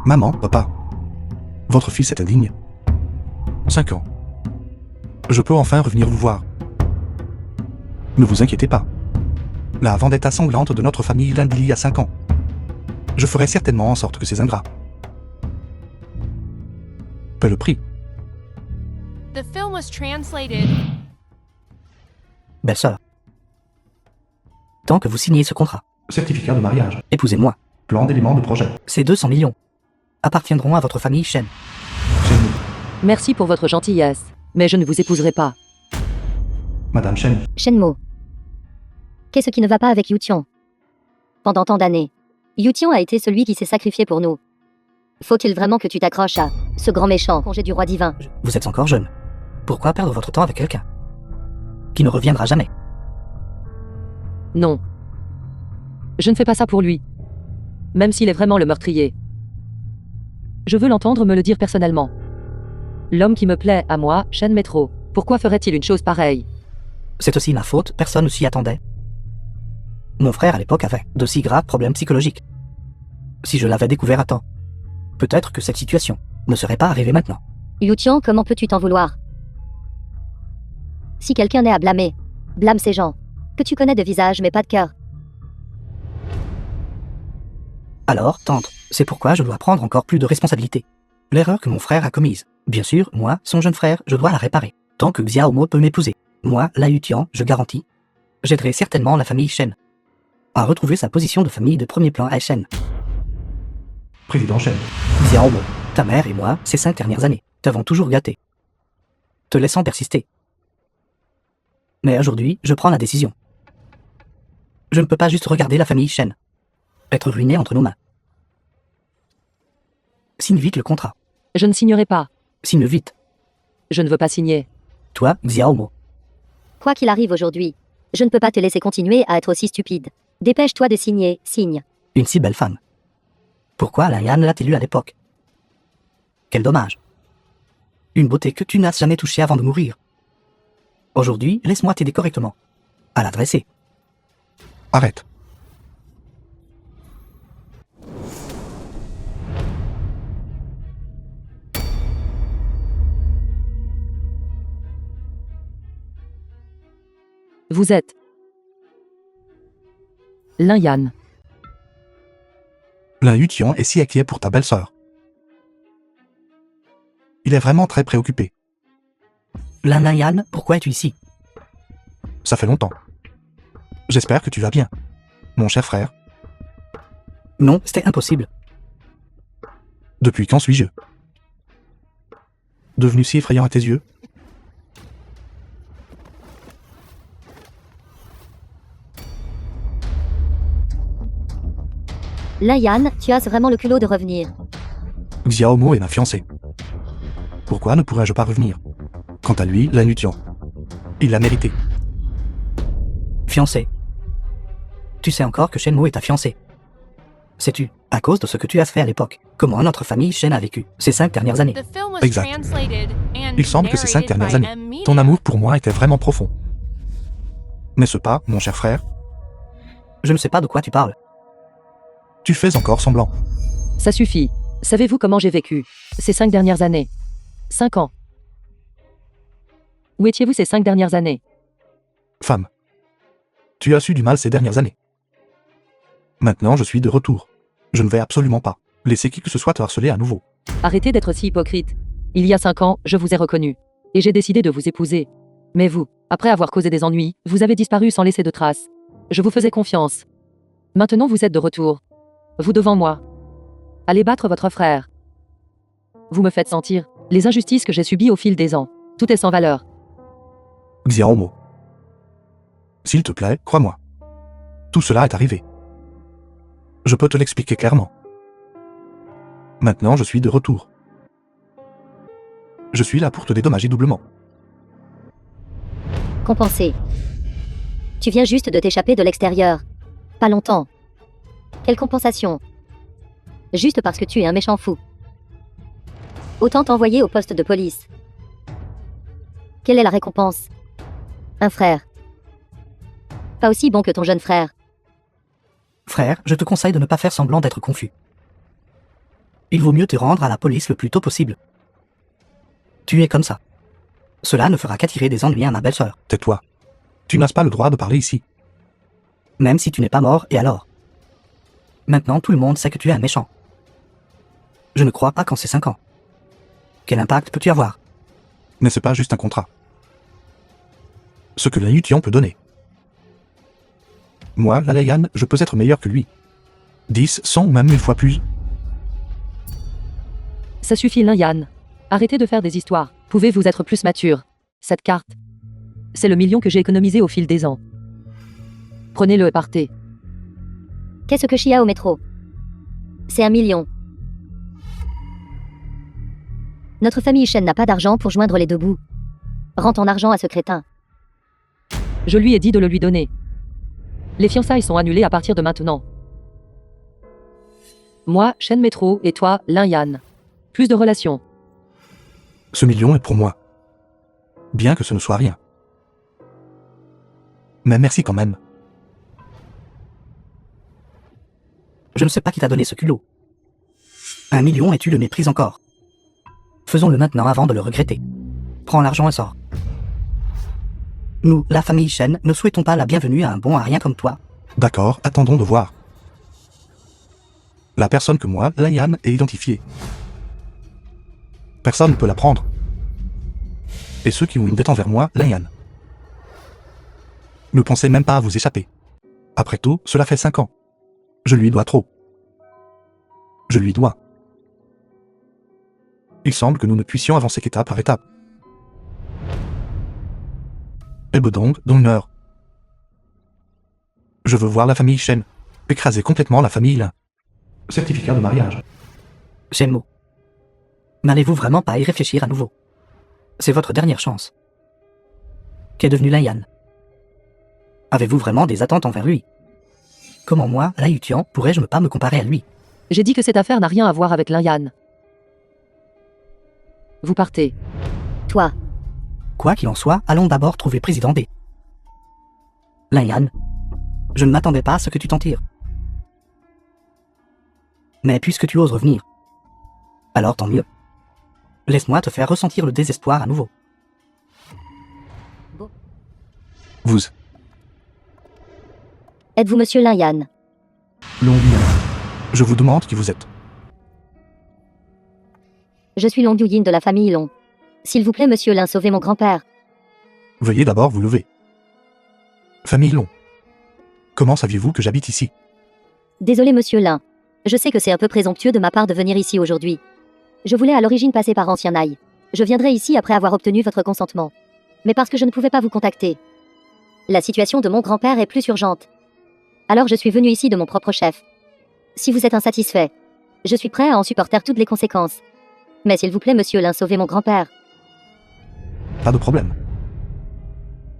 Maman, papa. Votre fils est indigne. 5 ans. Je peux enfin revenir vous voir. Ne vous inquiétez pas. La vendetta sanglante de notre famille date d'il y a 5 ans. Je ferai certainement en sorte que ces ingrats paient le prix. The film was translated. Belle-sœur. Tant que vous signez ce contrat, Certificat de mariage. épousez-moi. Plan d'éléments de projet. Ces 200 millions appartiendront à votre famille Shen. Shen. Merci pour votre gentillesse, mais je ne vous épouserai pas. Madame Shen. Shenmo. Qu'est-ce qui ne va pas avec Yutian? Pendant tant d'années, Yutian a été celui qui s'est sacrifié pour nous. Faut-il vraiment que tu t'accroches à ce grand méchant congé du roi divin? Vous êtes encore jeune. Pourquoi perdre votre temps avec quelqu'un qui ne reviendra jamais? Non. Je ne fais pas ça pour lui. Même s'il est vraiment le meurtrier. Je veux l'entendre me le dire personnellement. L'homme qui me plaît à moi, Shen Metro. Pourquoi ferait-il une chose pareille? C'est aussi ma faute, personne ne s'y attendait. Mon frère à l'époque avait de si graves problèmes psychologiques. Si je l'avais découvert à temps, peut-être que cette situation ne serait pas arrivée maintenant. Yutian, comment peux-tu t'en vouloir? Si quelqu'un n'est à blâmer, blâme ces gens que tu connais de visage mais pas de cœur. Alors, tante, c'est pourquoi je dois prendre encore plus de responsabilités. L'erreur que mon frère a commise. Bien sûr, moi, son jeune frère, je dois la réparer. Tant que Xiaomo peut m'épouser. Moi, la Yutian, je garantis. J'aiderai certainement la famille Shen à retrouver sa position de famille de premier plan à Shen. Président Shen. Xiaomo, ta mère et moi, ces 5 dernières années, t'avons toujours gâté, te laissant persister. Mais aujourd'hui, je prends la décision. Je ne peux pas juste regarder la famille Shen être ruinée entre nos mains. Signe vite le contrat. Je ne signerai pas. Signe vite. Je ne veux pas signer. Toi, Xiaomo. Quoi qu'il arrive aujourd'hui, je ne peux pas te laisser continuer à être aussi stupide. Dépêche-toi de signer, signe. Une si belle femme. Pourquoi la Yann l'a-t-elle eue à l'époque? Quel dommage. Une beauté que tu n'as jamais touchée avant de mourir. Aujourd'hui, laisse-moi t'aider correctement. À la dresser. Arrête. Vous êtes Lin Yan. La Yutian est si inquiet pour ta belle-sœur. Il est vraiment très préoccupé. Lin Yan, pourquoi es-tu ici? Ça fait longtemps. J'espère que tu vas bien, mon cher frère. Non, c'était impossible. Depuis quand suis-je devenu si effrayant à tes yeux? Layan, tu as vraiment le culot de revenir. Xiaomo est ma fiancée. Pourquoi ne pourrais-je pas revenir? Quant à lui, la Yutian, il l'a mérité. Fiancé. Tu sais encore que Shenmo est ta fiancée. Sais-tu, à cause de ce que tu as fait à l'époque, comment notre famille Shen a vécu ces 5 dernières années? The film was Exact. translated and Il semble que ces 5 narrated dernières by années, M. Media. ton amour pour moi était vraiment profond. N'est-ce pas, mon cher frère? Je ne sais pas de quoi tu parles. Tu fais encore semblant. Ça suffit. Savez-vous comment j'ai vécu ces 5 dernières années? 5 ans. Où étiez-vous ces 5 dernières années? Femme. Tu as su du mal ces dernières années. Maintenant, je suis de retour. Je ne vais absolument pas laisser qui que ce soit te harceler à nouveau. Arrêtez d'être si hypocrite. Il y a 5 ans, je vous ai reconnu. Et j'ai décidé de vous épouser. Mais vous, après avoir causé des ennuis, vous avez disparu sans laisser de traces. Je vous faisais confiance. Maintenant vous êtes de retour. Vous devant moi. Allez battre votre frère. Vous me faites sentir les injustices que j'ai subies au fil des ans. Tout est sans valeur. Xiaomo. S'il te plaît, crois-moi. Tout cela est arrivé. Je peux te l'expliquer clairement. Maintenant, je suis de retour. Je suis là pour te dédommager doublement. Compensé. Tu viens juste de t'échapper de l'extérieur. Pas longtemps. Quelle compensation? Juste parce que tu es un méchant fou. Autant t'envoyer au poste de police. Quelle est la récompense? Un frère. Pas aussi bon que ton jeune frère. Frère, je te conseille de ne pas faire semblant d'être confus. Il vaut mieux te rendre à la police le plus tôt possible. Tu es comme ça. Cela ne fera qu'attirer des ennuis à ma belle-sœur. Tais-toi. Tu n'as pas le droit de parler ici. Même si tu n'es pas mort, et alors? Maintenant, tout le monde sait que tu es un méchant. Je ne crois pas qu'en ces 5 ans. Quel impact peux-tu avoir? N'est-ce pas juste un contrat? Ce que Liu Tian peut donner. Moi, la Laiyan, je peux être meilleur que lui. 10, 100 ou même 1000 fois plus. Ça suffit, Lin Yan. Arrêtez de faire des histoires. Pouvez-vous être plus mature? Cette carte, c'est le million que j'ai économisé au fil des ans. Prenez-le et partez. Qu'est-ce que Chia au métro? C'est 1 million. Notre famille Shen n'a pas d'argent pour joindre les deux bouts. Rends ton argent à ce crétin. Je lui ai dit de le lui donner. Les fiançailles sont annulées à partir de maintenant. Moi, Shen Métro, et toi, Lin Yan. Plus de relations. Ce million est pour moi. Bien que ce ne soit rien. Mais merci quand même. Je ne sais pas qui t'a donné ce culot. 1 million et tu le méprises encore. Faisons-le maintenant avant de le regretter. Prends l'argent et sors. Nous, la famille Shen, ne souhaitons pas la bienvenue à un bon à rien comme toi. D'accord, attendons de voir. La personne que moi, Laiyan, est identifiée. Personne ne peut la prendre. Et ceux qui ont une dette envers moi, Laiyan. Ne pensez même pas à vous échapper. Après tout, cela fait 5 ans. Je lui dois trop. Je lui dois. Il semble que nous ne puissions avancer qu'étape par étape. Et Bedong, d'honneur. Je veux voir la famille Shen. Écraser complètement la famille Lin. Certificat de mariage. Shenmue. N'allez-vous vraiment pas y réfléchir à nouveau? C'est votre dernière chance. Qu'est devenu Laiyan? Avez-vous vraiment des attentes envers lui? Comment moi, Liu Tian, pourrais-je ne pas me comparer à lui? J'ai dit que cette affaire n'a rien à voir avec Lin Yan. Vous partez. Toi, Quoi qu'il en soit, allons d'abord trouver Président D. Laiyan, je ne m'attendais pas à ce que tu t'en tires. Mais puisque tu oses revenir, alors tant mieux. Laisse-moi te faire ressentir le désespoir à nouveau. Vous. êtes-vous monsieur Lin Yan? Long Yin. Je vous demande qui vous êtes. Je suis Long Yin de la famille Long. S'il vous plaît, monsieur Lin, sauvez mon grand-père. Veuillez d'abord vous lever. Famille Long. Comment saviez-vous que j'habite ici? Désolé, monsieur Lin. Je sais que c'est un peu présomptueux de ma part de venir ici aujourd'hui. Je voulais à l'origine passer par Ancien Naï. Je viendrai ici après avoir obtenu votre consentement. Mais parce que je ne pouvais pas vous contacter. La situation de mon grand-père est plus urgente. Alors je suis venu ici de mon propre chef. Si vous êtes insatisfait, je suis prêt à en supporter toutes les conséquences. Mais s'il vous plaît, monsieur Lin, sauvez mon grand-père. Pas de problème.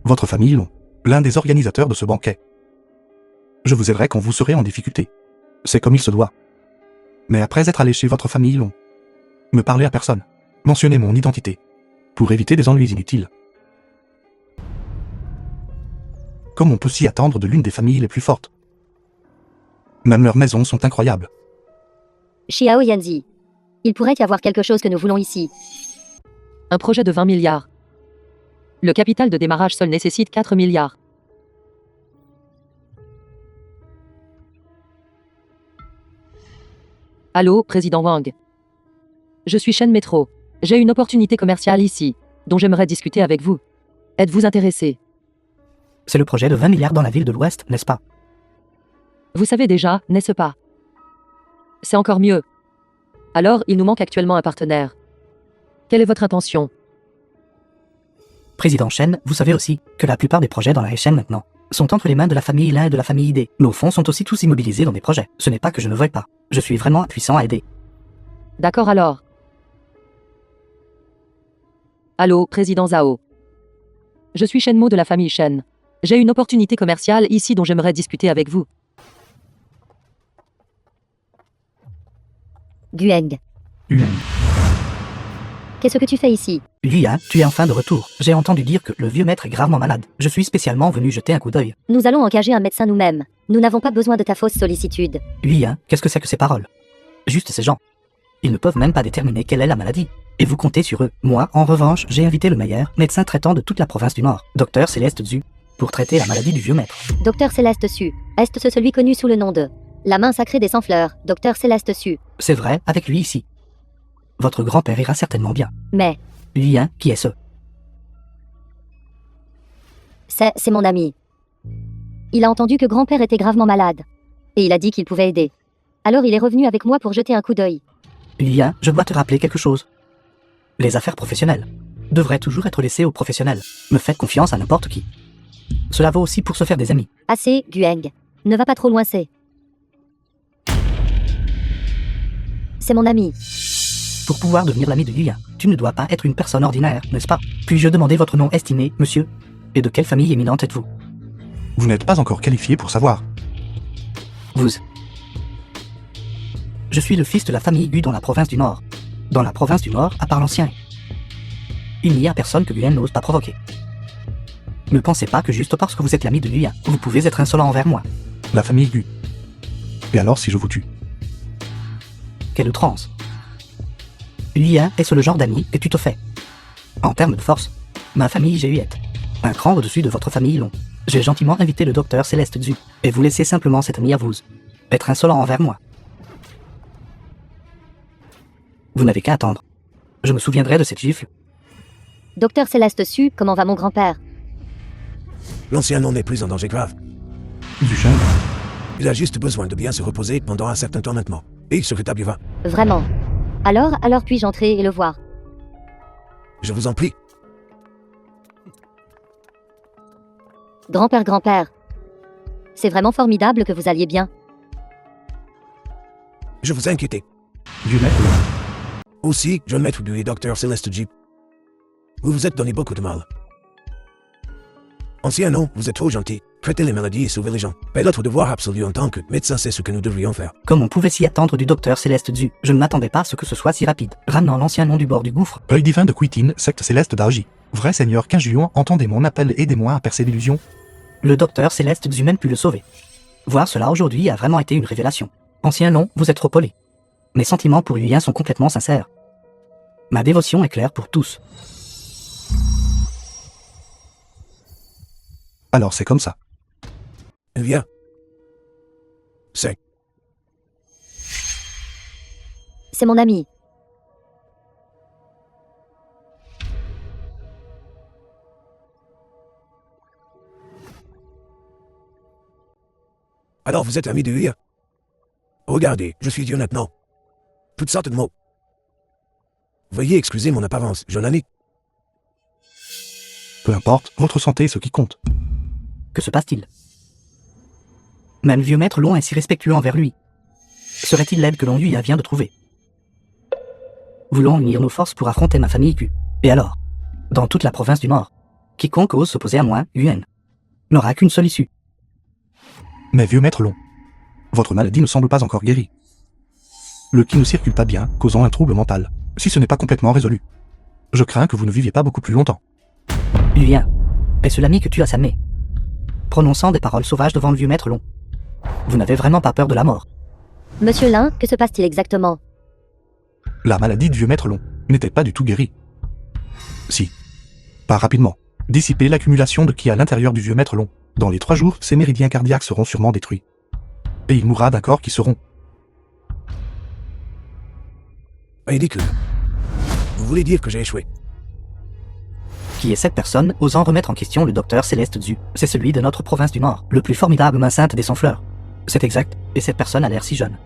Votre famille Long, l'un des organisateurs de ce banquet. Je vous aiderai quand vous serez en difficulté. C'est comme il se doit. Mais après être allé chez votre famille Long, ne parlez à personne. Mentionnez mon identité. Pour éviter des ennuis inutiles. Comme on peut s'y attendre de l'une des familles les plus fortes. Même leurs maisons sont incroyables. Xiao Yanzi. Il pourrait y avoir quelque chose que nous voulons ici. Un projet de 20 milliards. Le capital de démarrage seul nécessite 4 milliards. Allô, président Wang. Je suis Shen Métro. J'ai une opportunité commerciale ici, dont j'aimerais discuter avec vous. Êtes-vous intéressé? C'est le projet de 20 milliards dans la ville de l'Ouest, n'est-ce pas? Vous savez déjà, n'est-ce pas? C'est encore mieux. Alors, il nous manque actuellement un partenaire. Quelle est votre intention? Président Shen, vous savez aussi que la plupart des projets dans la Shen maintenant sont entre les mains de la famille Lin et de la famille D. Nos fonds sont aussi tous immobilisés dans des projets. Ce n'est pas que je ne veuille pas. Je suis vraiment impuissant à aider. D'accord alors. Allô, président Zhao. Je suis Shenmo de la famille Shen. J'ai une opportunité commerciale ici dont j'aimerais discuter avec vous. Gueng. Qu'est-ce que tu fais ici? Lian, tu es enfin de retour. J'ai entendu dire que le vieux maître est gravement malade. Je suis spécialement venu jeter un coup d'œil. Nous allons engager un médecin nous-mêmes. Nous n'avons pas besoin de ta fausse sollicitude. Lian, qu'est-ce que c'est que ces paroles? Juste ces gens. Ils ne peuvent même pas déterminer quelle est la maladie. Et vous comptez sur eux. Moi, en revanche, j'ai invité le meilleur médecin traitant de toute la province du Nord, Dr Céleste Zu, pour traiter la maladie du vieux maître. Docteur Céleste Su. Est-ce celui connu sous le nom de la main sacrée des sans-fleurs, Docteur Céleste Su. C'est vrai, avec lui ici. Votre grand-père ira certainement bien. Mais, Lui, hein, qui est ce? c'est mon ami. Il a entendu que grand-père était gravement malade. Et il a dit qu'il pouvait aider. Alors il est revenu avec moi pour jeter un coup d'œil. Lui, hein, je dois te rappeler quelque chose. Les affaires professionnelles devraient toujours être laissées aux professionnels. Me faites confiance à n'importe qui. Cela vaut aussi pour se faire des amis. Assez, Gueng. Ne va pas trop loin, c'est mon ami. Pour pouvoir devenir l'ami de Yuya, tu ne dois pas être une personne ordinaire, n'est-ce pas? Puis-je demander votre nom estimé, monsieur? Et de quelle famille éminente êtes-vous? Vous n'êtes pas encore qualifié pour savoir. Vous. Je suis le fils de la famille Gu dans la province du Nord. Dans la province du Nord, à part l'ancien. Il n'y a personne que Yuan n'ose pas provoquer. Ne pensez pas que juste parce que vous êtes l'ami de Yuya, vous pouvez être insolent envers moi. La famille Gu. Et alors si je vous tue? Quelle outrance. Yuya est le genre d'ami que tu te fais. En termes de force, ma famille Géhuette, un cran au-dessus de votre famille Long. J'ai gentiment invité le docteur Céleste Zu, et vous laissez simplement cet ami à vous être insolent envers moi. Vous n'avez qu'à attendre. Je me souviendrai de cette gifle. Docteur Céleste Su, comment va mon grand-père? L'ancien non n'est plus en danger grave. Du chien. Il a juste besoin de bien se reposer pendant un certain temps maintenant. Et il se rétablira. Vraiment. Alors puis-je entrer et le voir? Je vous en prie. Grand-père. C'est vraiment formidable que vous alliez bien. Je vous inquiétais. Vieux maître Long. Aussi, jeune maître du docteur Céleste Jeep. Vous vous êtes donné beaucoup de mal. Ancien non, vous êtes trop gentil. Traiter les maladies et sauver les gens. Mais notre devoir absolu en tant que médecin, c'est ce que nous devrions faire. Comme on pouvait s'y attendre du docteur Céleste Zu, je ne m'attendais pas à ce que ce soit si rapide. Ramenant l'ancien nom du bord du gouffre. Œil divin de Quitin, secte céleste d'Argy. Vrai seigneur Quinjuon, entendez mon appel, aidez-moi à percer l'illusion. Le docteur Céleste Zu même pu le sauver. Voir cela aujourd'hui a vraiment été une révélation. Ancien nom, vous êtes trop poli. Mes sentiments pour Yuya sont complètement sincères. Ma dévotion est claire pour tous. Alors c'est comme ça. Viens. C'est. C'est mon ami. Alors vous êtes ami de Huya. Regardez, je suis Dieu maintenant. Toutes sortes de mots. Veuillez excuser mon apparence, jeune ami. Peu importe, votre santé est ce qui compte. Que se passe-t-il? Même vieux maître Long est si respectueux envers lui. Serait-il l'aide que l'on lui vient de trouver? Voulons unir nos forces pour affronter ma famille Q. Et alors? Dans toute la province du Nord, quiconque ose s'opposer à moi, Yuan, n'aura qu'une seule issue. Mais vieux maître Long, votre maladie ne semble pas encore guérie. Le qui ne circule pas bien, causant un trouble mental, si ce n'est pas complètement résolu. Je crains que vous ne viviez pas beaucoup plus longtemps. Yuan, est-ce l'ami que tu as Samé? Prononçant des paroles sauvages devant le vieux maître Long. Vous n'avez vraiment pas peur de la mort? Monsieur Lin, que se passe-t-il exactement? La maladie du vieux maître Long n'était pas du tout guérie. Si. Pas rapidement. Dissiper l'accumulation de ki à l'intérieur du vieux maître Long. Dans les 3 jours, ses méridiens cardiaques seront sûrement détruits. Et il mourra d'un corps qui seront. Ridicule. Vous voulez dire que j'ai échoué? Qui est cette personne osant remettre en question le docteur Céleste Zu? C'est celui de notre province du Nord, le plus formidable main sainte des sans-fleurs. C'est exact, et cette personne a l'air si jeune.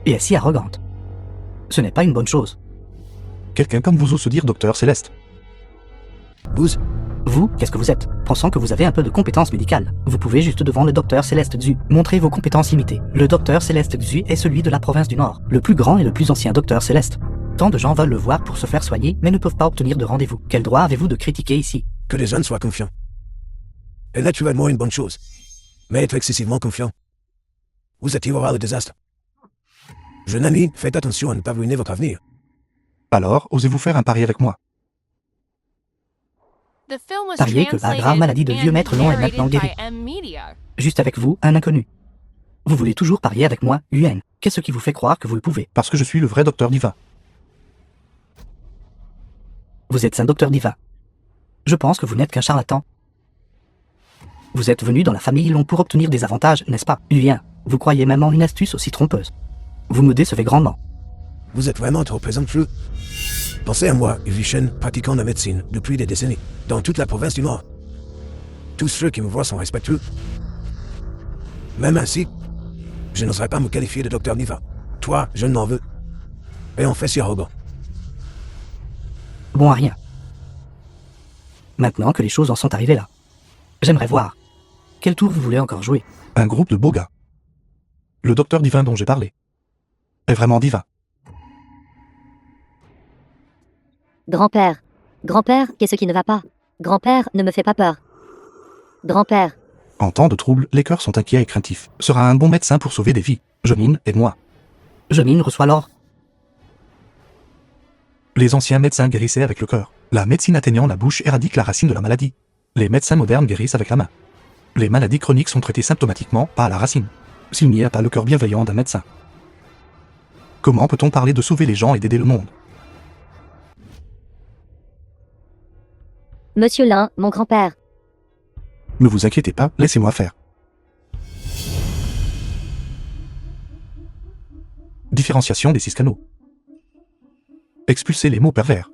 Et est si arrogante. Ce n'est pas une bonne chose. Quelqu'un comme vous ose se dire docteur Céleste. Vous, qu'est-ce que vous êtes? Pensant que vous avez un peu de compétences médicales, vous pouvez juste devant le docteur Céleste Zu montrer vos compétences limitées. Le docteur Céleste Zu est celui de la province du Nord, le plus grand et le plus ancien docteur céleste. Tant de gens veulent le voir pour se faire soigner, mais ne peuvent pas obtenir de rendez-vous. Quel droit avez-vous de critiquer ici? Que les jeunes soient confiants. est naturellement une bonne chose. Mais être excessivement confiant vous attirera le désastre. Jeune ami, faites attention à ne pas ruiner votre avenir. Alors, osez-vous faire un pari avec moi? The film was Pariez que la grave translated maladie de vieux and maître Long est narrated maintenant by guérie. M Media. Juste avec vous, un inconnu. Vous voulez toujours parier avec moi, Yuen. Qu'est-ce qui vous fait croire que vous le pouvez? Parce que je suis le vrai docteur Diva. Vous êtes un docteur Diva. Je pense que vous n'êtes qu'un charlatan. Vous êtes venu dans la famille Long pour obtenir des avantages, n'est-ce pas, Yuen? Vous croyez même en une astuce aussi trompeuse. Vous me décevez grandement. Vous êtes vraiment trop présomptueux. Pensez à moi, Vishen, pratiquant la médecine depuis des décennies, dans toute la province du Nord. Tous ceux qui me voient sont respectueux. Même ainsi, je n'oserais pas me qualifier de docteur Niva. Toi, je ne m'en veux. Et on fait si arrogant. Bon à rien. Maintenant que les choses en sont arrivées là, j'aimerais voir. Quel tour vous voulez encore jouer? Un groupe de beaux gars. Le docteur divin dont j'ai parlé est vraiment diva. Grand-père. Grand-père, qu'est-ce qui ne va pas? Grand-père, ne me fais pas peur. Grand-père. En temps de trouble, les cœurs sont inquiets et craintifs. Sera un bon médecin pour sauver des vies. Jemine et moi. Jemine reçoit l'or. Les anciens médecins guérissaient avec le cœur. La médecine atteignant la bouche éradique la racine de la maladie. Les médecins modernes guérissent avec la main. Les maladies chroniques sont traitées symptomatiquement, pas à la racine. S'il n'y a pas le cœur bienveillant d'un médecin. Comment peut-on parler de sauver les gens et d'aider le monde? Monsieur Lin, mon grand-père. Ne vous inquiétez pas, laissez-moi faire. Différenciation des 6 canaux. Expulsez les mots pervers.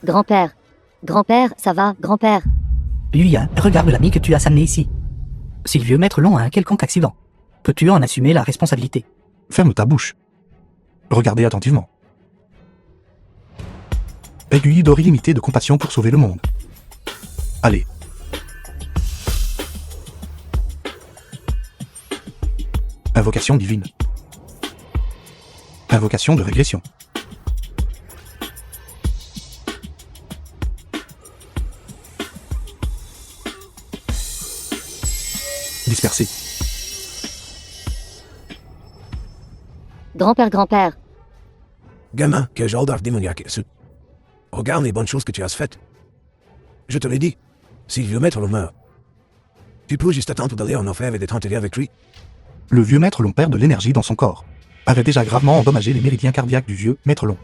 Grand-père. Grand-père, ça va, grand-père. Yuya, regarde l'ami que tu as amené ici. Si le vieux maître Long a un quelconque accident, peux-tu en assumer la responsabilité? Ferme ta bouche. Regardez attentivement. Aiguille d'or illimitée de compassion pour sauver le monde. Allez. Invocation divine. Invocation de régression. Dispersé. Grand-père, grand-père. Gamin, quel genre d'art démoniaque est-ce? Regarde les bonnes choses que tu as faites. Je te l'ai dit, si le vieux maître Long meurt, tu peux juste attendre d'aller en enfer et d'être enterré avec lui. Le vieux maître Long perd de l'énergie dans son corps. Avait déjà gravement endommagé les méridiens cardiaques du vieux maître Long.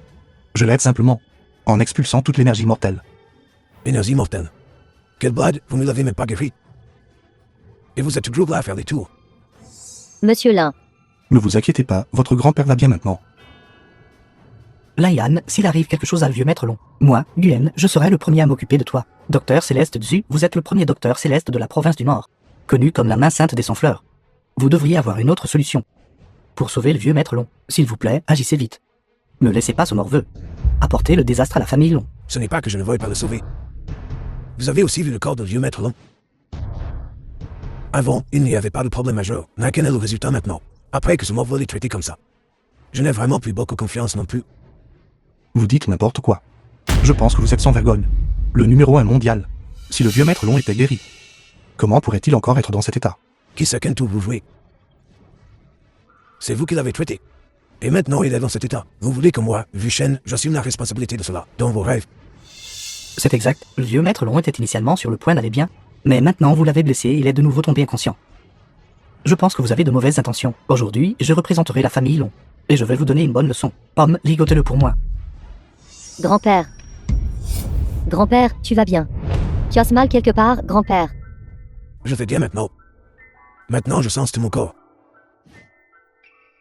Je l'aide simplement, en expulsant toute l'énergie mortelle. Énergie mortelle. Quelle blague, vous ne l'avez même pas guéri. Et vous êtes toujours là à faire des tours. Monsieur Lin. Ne vous inquiétez pas, votre grand-père va bien maintenant. Laian, s'il arrive quelque chose à le vieux maître Long, moi, Guen, je serai le premier à m'occuper de toi. Docteur Céleste Zu, vous êtes le premier docteur céleste de la province du Nord, connu comme la main sainte des sans-fleurs. Vous devriez avoir une autre solution. Pour sauver le vieux maître Long, s'il vous plaît, agissez vite. Ne laissez pas ce morveux apporter le désastre à la famille Long. Ce n'est pas que je ne veuille pas le sauver. Vous avez aussi vu le corps du vieux maître Long. Avant, il n'y avait pas de problème majeur. Quel est le résultat maintenant? Après que ce morveux est traité comme ça. Je n'ai vraiment plus beaucoup confiance non plus. Vous dites n'importe quoi. Je pense que vous êtes sans vergogne. Le numéro 1 mondial. Si le vieux maître Long était guéri, comment pourrait-il encore être dans cet état? Qui sait quel tour vous jouez? C'est vous qui l'avez traité. Et maintenant il est dans cet état. Vous voulez que moi, Vishen, j'assume la responsabilité de cela, dans vos rêves? C'est exact, le vieux maître Long était initialement sur le point d'aller bien, mais maintenant vous l'avez blessé et il est de nouveau tombé inconscient. Je pense que vous avez de mauvaises intentions. Aujourd'hui, je représenterai la famille Long, et je vais vous donner une bonne leçon. Pomme, ligotez-le pour moi. Grand-père. Grand-père, tu vas bien. Tu as mal quelque part, grand-père. Je vais bien maintenant. Maintenant je sens tout mon corps.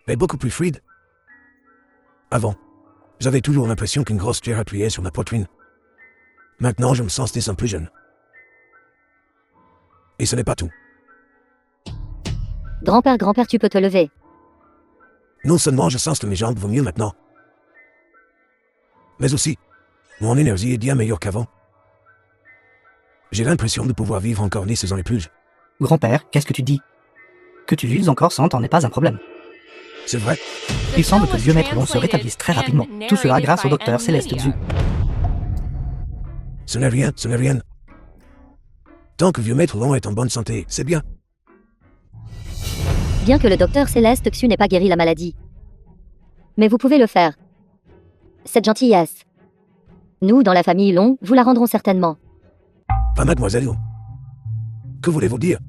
Mais beaucoup plus fluide. Avant, j'avais toujours l'impression qu'une grosse pierre appuyait sur ma poitrine. Maintenant je me sens des plus jeune. Et ce n'est pas tout. Grand-père, grand-père, tu peux te lever. Non seulement je sens que mes jambes vont mieux maintenant, mais aussi, mon énergie est bien meilleure qu'avant. J'ai l'impression de pouvoir vivre encore 10 ans et plus. Grand-père, qu'est-ce que tu dis? Que tu vives encore 100 ans n'est pas un problème. C'est vrai. Il semble que le vieux maître Long se rétablisse très rapidement. Tout cela grâce au docteur Céleste Zu. Ce n'est rien, ce n'est rien. Tant que vieux maître Long est en bonne santé, c'est bien. Bien que le docteur Céleste Xu n'ait pas guéri la maladie. Mais vous pouvez le faire. Cette gentillesse. Nous, dans la famille Long, vous la rendrons certainement. Pas mademoiselle Long. Que voulez-vous dire?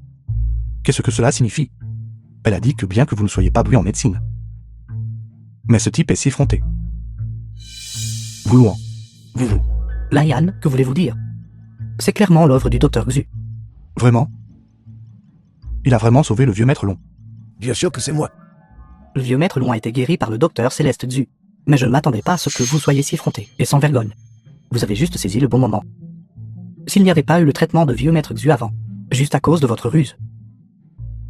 Qu'est-ce que cela signifie? Elle a dit que bien que vous ne soyez pas doué en médecine. Mais ce type est si effronté. Vous, vous. Laian, que voulez-vous dire? C'est clairement l'œuvre du docteur Xu. Vraiment? Il a vraiment sauvé le vieux maître Long. Bien sûr que c'est moi. Le vieux maître Long a été guéri par le docteur Céleste Xu. Mais je ne m'attendais pas à ce que vous soyez si effronté et sans vergogne. Vous avez juste saisi le bon moment. S'il n'y avait pas eu le traitement de vieux maître Xu avant, juste à cause de votre ruse.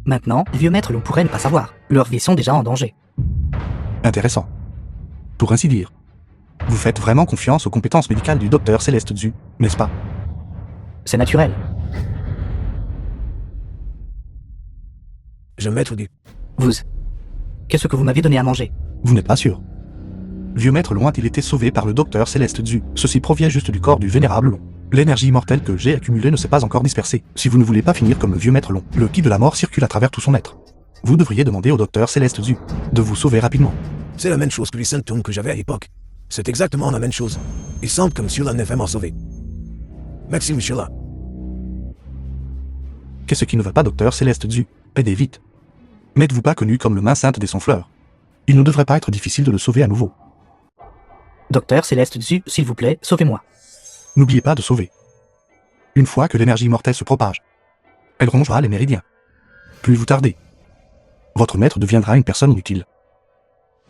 Maintenant, les vieux maîtres Long pourraient ne pas savoir. Leurs vies sont déjà en danger. Intéressant. Pour ainsi dire. Vous faites vraiment confiance aux compétences médicales du docteur Céleste Xu, n'est-ce pas? C'est naturel. Je maître du. Vous. Qu'est-ce que vous m'avez donné à manger? Vous n'êtes pas sûr. Vieux maître Long a-t-il été sauvé par le docteur Céleste Xu? Ceci provient juste du corps du vénérable Long. L'énergie immortelle que j'ai accumulée ne s'est pas encore dispersée. Si vous ne voulez pas finir comme le vieux maître Long, le ki de la mort circule à travers tout son être. Vous devriez demander au docteur Céleste Xu de vous sauver rapidement. C'est la même chose que les symptômes que j'avais à l'époque. C'est exactement la même chose. Il semble que Monsieur Lan est vraiment sauvé. Merci, Monsieur Lan. Qu'est-ce qui ne va pas, docteur Céleste Xu? Aidez vite. N'êtes-vous pas connu comme le main sainte des sans-fleurs? Il ne devrait pas être difficile de le sauver à nouveau. Docteur Céleste Xu, s'il vous plaît, sauvez-moi. N'oubliez pas de sauver. Une fois que l'énergie immortelle se propage, elle rongera les méridiens. Plus vous tardez, votre maître deviendra une personne inutile.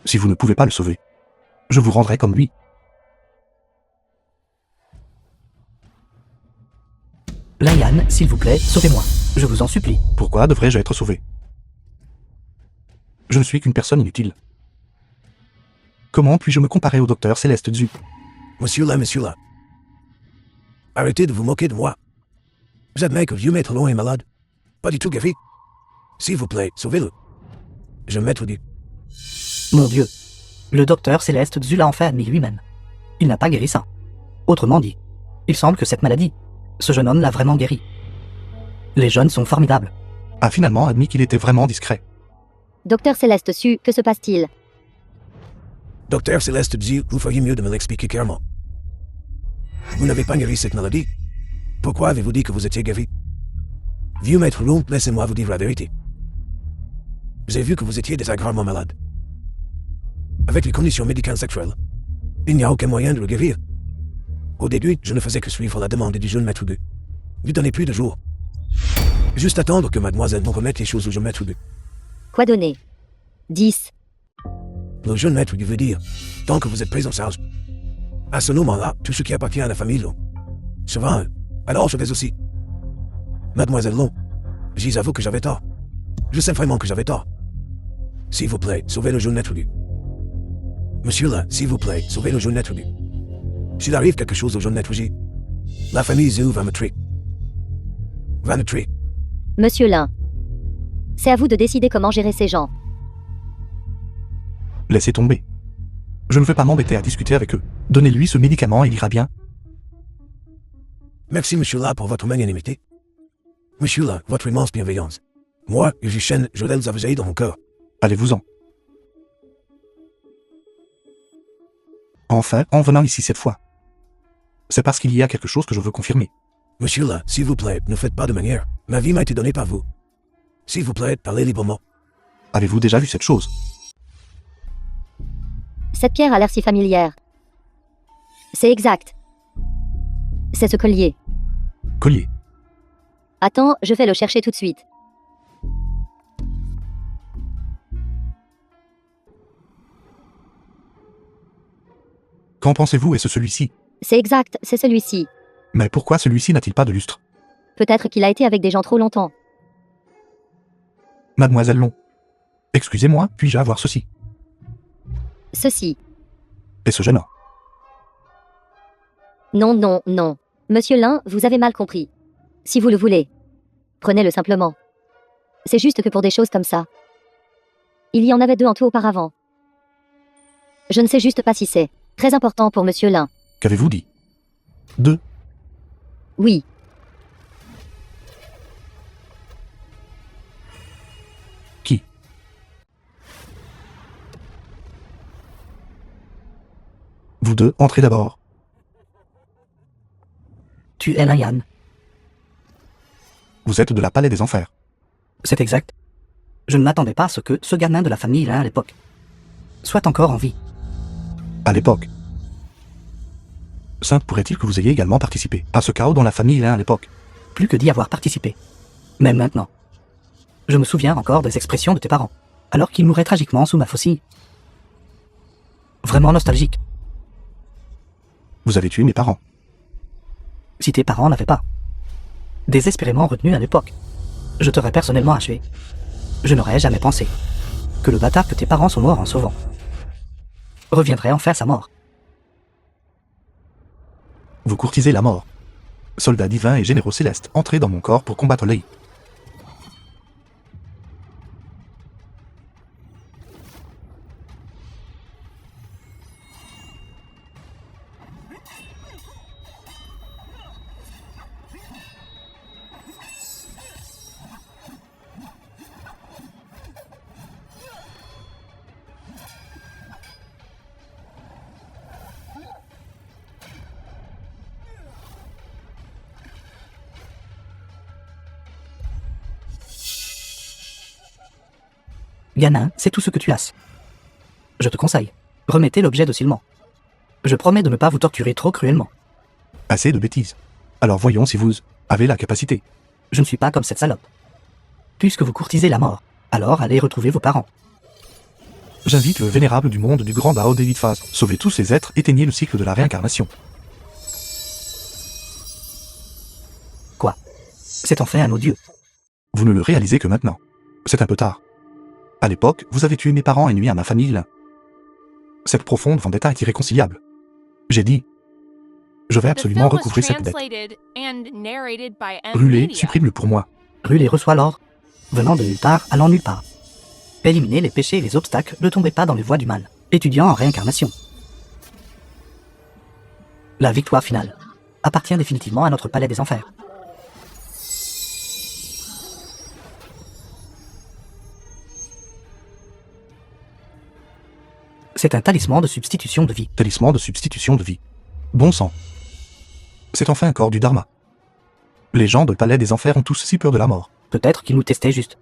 Si vous ne pouvez pas le sauver, je vous rendrai comme lui. Laian, s'il vous plaît, sauvez-moi. Je vous en supplie. Pourquoi devrais-je être sauvé? Je ne suis qu'une personne inutile. Comment puis-je me comparer au docteur Céleste Xu? Monsieur Lan. Arrêtez de vous moquer de moi. Vous admettez que le vieux maître Long est malade? Pas du tout guéri. S'il vous plaît, sauvez-le. Je maître du. Mon Dieu. Le docteur Céleste Xu l'a enfin admis lui-même. Il n'a pas guéri ça. Autrement dit, il semble que cette maladie, ce jeune homme l'a vraiment guéri. Les jeunes sont formidables. A finalement admis qu'il était vraiment discret. Docteur Céleste Xu, que se passe-t-il? Docteur Céleste Xu, vous feriez mieux de me l'expliquer clairement. Vous n'avez pas guéri cette maladie. Pourquoi avez-vous dit que vous étiez guéri? Vieux maître Long, laissez-moi vous dire la vérité. J'ai vu que vous étiez désagréablement malade. Avec les conditions médicales sexuelles, il n'y a aucun moyen de le guérir. Au début, je ne faisais que suivre la demande du jeune maître Xu. Lui donner plus de jours. Juste attendre que mademoiselle nous remette les choses au jeune maître Xu. Quoi donner? 10. Le jeune maître Xu veut dire, tant que vous êtes pris en charge. À ce moment-là, tout ce qui appartient à la famille Long sera un. Alors je vais aussi. Mademoiselle Long, j'y avoue que j'avais tort. Je sais vraiment que j'avais tort. S'il vous plaît, sauvez le jeune maître Xu. Monsieur là, s'il vous plaît, sauvez le jeune maître Xu. S'il arrive quelque chose au jeune maître Xu, la famille Xu va me tuer. Va me tuer. Monsieur Lin. C'est à vous de décider comment gérer ces gens. Laissez tomber. Je ne veux pas m'embêter à discuter avec eux. Donnez-lui ce médicament et il ira bien. Merci, Monsieur là, pour votre magnanimité. Monsieur là, votre immense bienveillance. Moi, Yuji-Shen, je les avais dans mon cœur. Allez-vous-en. Enfin, en venant ici cette fois. C'est parce qu'il y a quelque chose que je veux confirmer. Monsieur là, s'il vous plaît, ne faites pas de manière. Ma vie m'a été donnée par vous. S'il vous plaît, parlez librement. Avez-vous déjà vu cette chose? Cette pierre a l'air si familière. C'est exact. C'est ce collier. Collier. Attends, je vais le chercher tout de suite. Qu'en pensez-vous? Est-ce celui-ci? C'est exact, c'est celui-ci. Mais pourquoi celui-ci n'a-t-il pas de lustre? Peut-être qu'il a été avec des gens trop longtemps. Mademoiselle Long. Excusez-moi, puis-je avoir ceci? Ceci. Et ce jeune homme? Non. Monsieur Lin, vous avez mal compris. Si vous le voulez, prenez-le simplement. C'est juste que pour des choses comme ça. Il y en avait 2 en tout auparavant. Je ne sais juste pas si c'est très important pour Monsieur Lin. Qu'avez-vous dit? 2. Oui. deux, entrez d'abord. Tu es Yan. Vous êtes de la Palais des Enfers. C'est exact. Je ne m'attendais pas à ce que ce gamin de la famille Lin à l'époque soit encore en vie. À l'époque. Sainte, pourrait-il que vous ayez également participé à ce chaos dans la famille Lin à l'époque? Plus que d'y avoir participé. Même maintenant. Je me souviens encore des expressions de tes parents, alors qu'ils mouraient tragiquement sous ma faucille. Vraiment nostalgique. Vous avez tué mes parents. Si tes parents n'avaient pas désespérément retenu à l'époque, je t'aurais personnellement achevé. Je n'aurais jamais pensé que le bâtard que tes parents sont morts en sauvant reviendrait en faire sa mort. Vous courtisez la mort. Soldats divins et généraux célestes, entrez dans mon corps pour combattre l'œil. Gamin, c'est tout ce que tu as. Je te conseille, remettez l'objet docilement. Je promets de ne pas vous torturer trop cruellement. Assez de bêtises. Alors voyons si vous avez la capacité. Je ne suis pas comme cette salope. Puisque vous courtisez la mort, alors allez retrouver vos parents. J'invite le vénérable du monde du grand Dao d'Elitphase. Sauvez tous ces êtres, éteignez le cycle de la réincarnation. Quoi? C'est enfin un odieux. Vous ne le réalisez que maintenant. C'est un peu tard. À l'époque, vous avez tué mes parents et nuit à ma famille Lin. Cette profonde vendetta est irréconciliable. J'ai dit, je vais The absolument film was recouvrer cette dette. translated and narrated by M. Brûlez, Media. supprime-le pour moi. Brûler reçoit l'ordre, venant de nulle part, allant nulle part. Éliminez les péchés et les obstacles, ne tombez pas dans les voies du mal. Étudiant en réincarnation. La victoire finale appartient définitivement à notre palais des enfers. C'est un talisman de substitution de vie. Talisman de substitution de vie. Bon sang. C'est enfin un corps du Dharma. Les gens de Palais des Enfers ont tous si peur de la mort. Peut-être qu'il nous testait juste.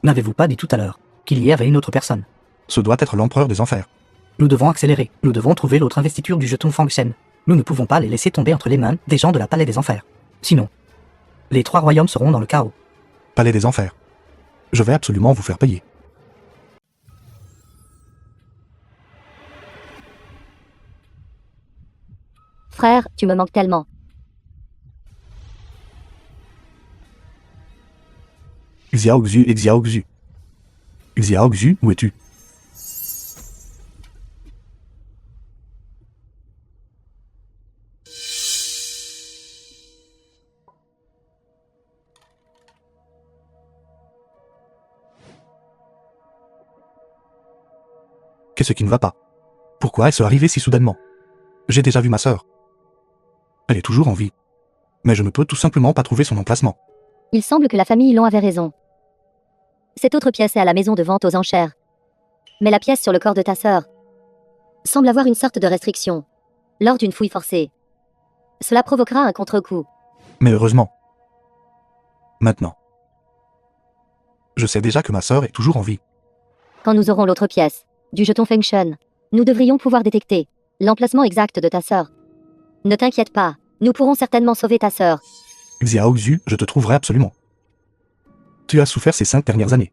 N'avez-vous pas dit tout à l'heure qu'il y avait une autre personne? Ce doit être l'empereur des Enfers. Nous devons accélérer. Nous devons trouver l'autre investiture du jeton Fang Shen. Nous ne pouvons pas les laisser tomber entre les mains des gens de la Palais des Enfers. Sinon, les trois royaumes seront dans le chaos. Palais des Enfers. Je vais absolument vous faire payer. Frère, tu me manques tellement. Xiaoxu et Xiaoxu. Xiaoxu, où es-tu? Qu'est-ce qui ne va pas? Pourquoi est-ce arrivé si soudainement? J'ai déjà vu ma sœur. Elle est toujours en vie. Mais je ne peux tout simplement pas trouver son emplacement. Il semble que la famille Long avait raison. Cette autre pièce est à la maison de vente aux enchères. Mais la pièce sur le corps de ta sœur semble avoir une sorte de restriction lors d'une fouille forcée. Cela provoquera un contre-coup. Mais heureusement. Maintenant. Je sais déjà que ma sœur est toujours en vie. Quand nous aurons l'autre pièce du jeton Feng Shen, nous devrions pouvoir détecter l'emplacement exact de ta sœur. Ne t'inquiète pas, nous pourrons certainement sauver ta sœur. Xiaoxu, je te trouverai absolument. Tu as souffert ces 5 dernières années.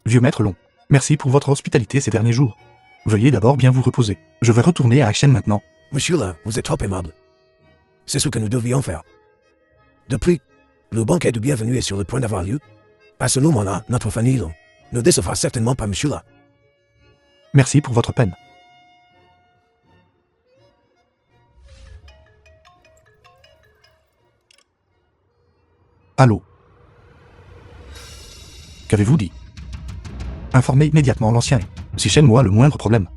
Vieux maître Long, merci pour votre hospitalité ces derniers jours. Veuillez d'abord bien vous reposer. Je vais retourner à Akshen maintenant. Monsieur là, vous êtes trop aimable. C'est ce que nous devions faire. Depuis, le banquet de bienvenue est sur le point d'avoir lieu. À ce moment-là, notre famille ne décevra certainement pas monsieur là. Merci pour votre peine. Allô? Qu'avez-vous dit? Informez immédiatement l'ancien. Si chez moi le moindre problème,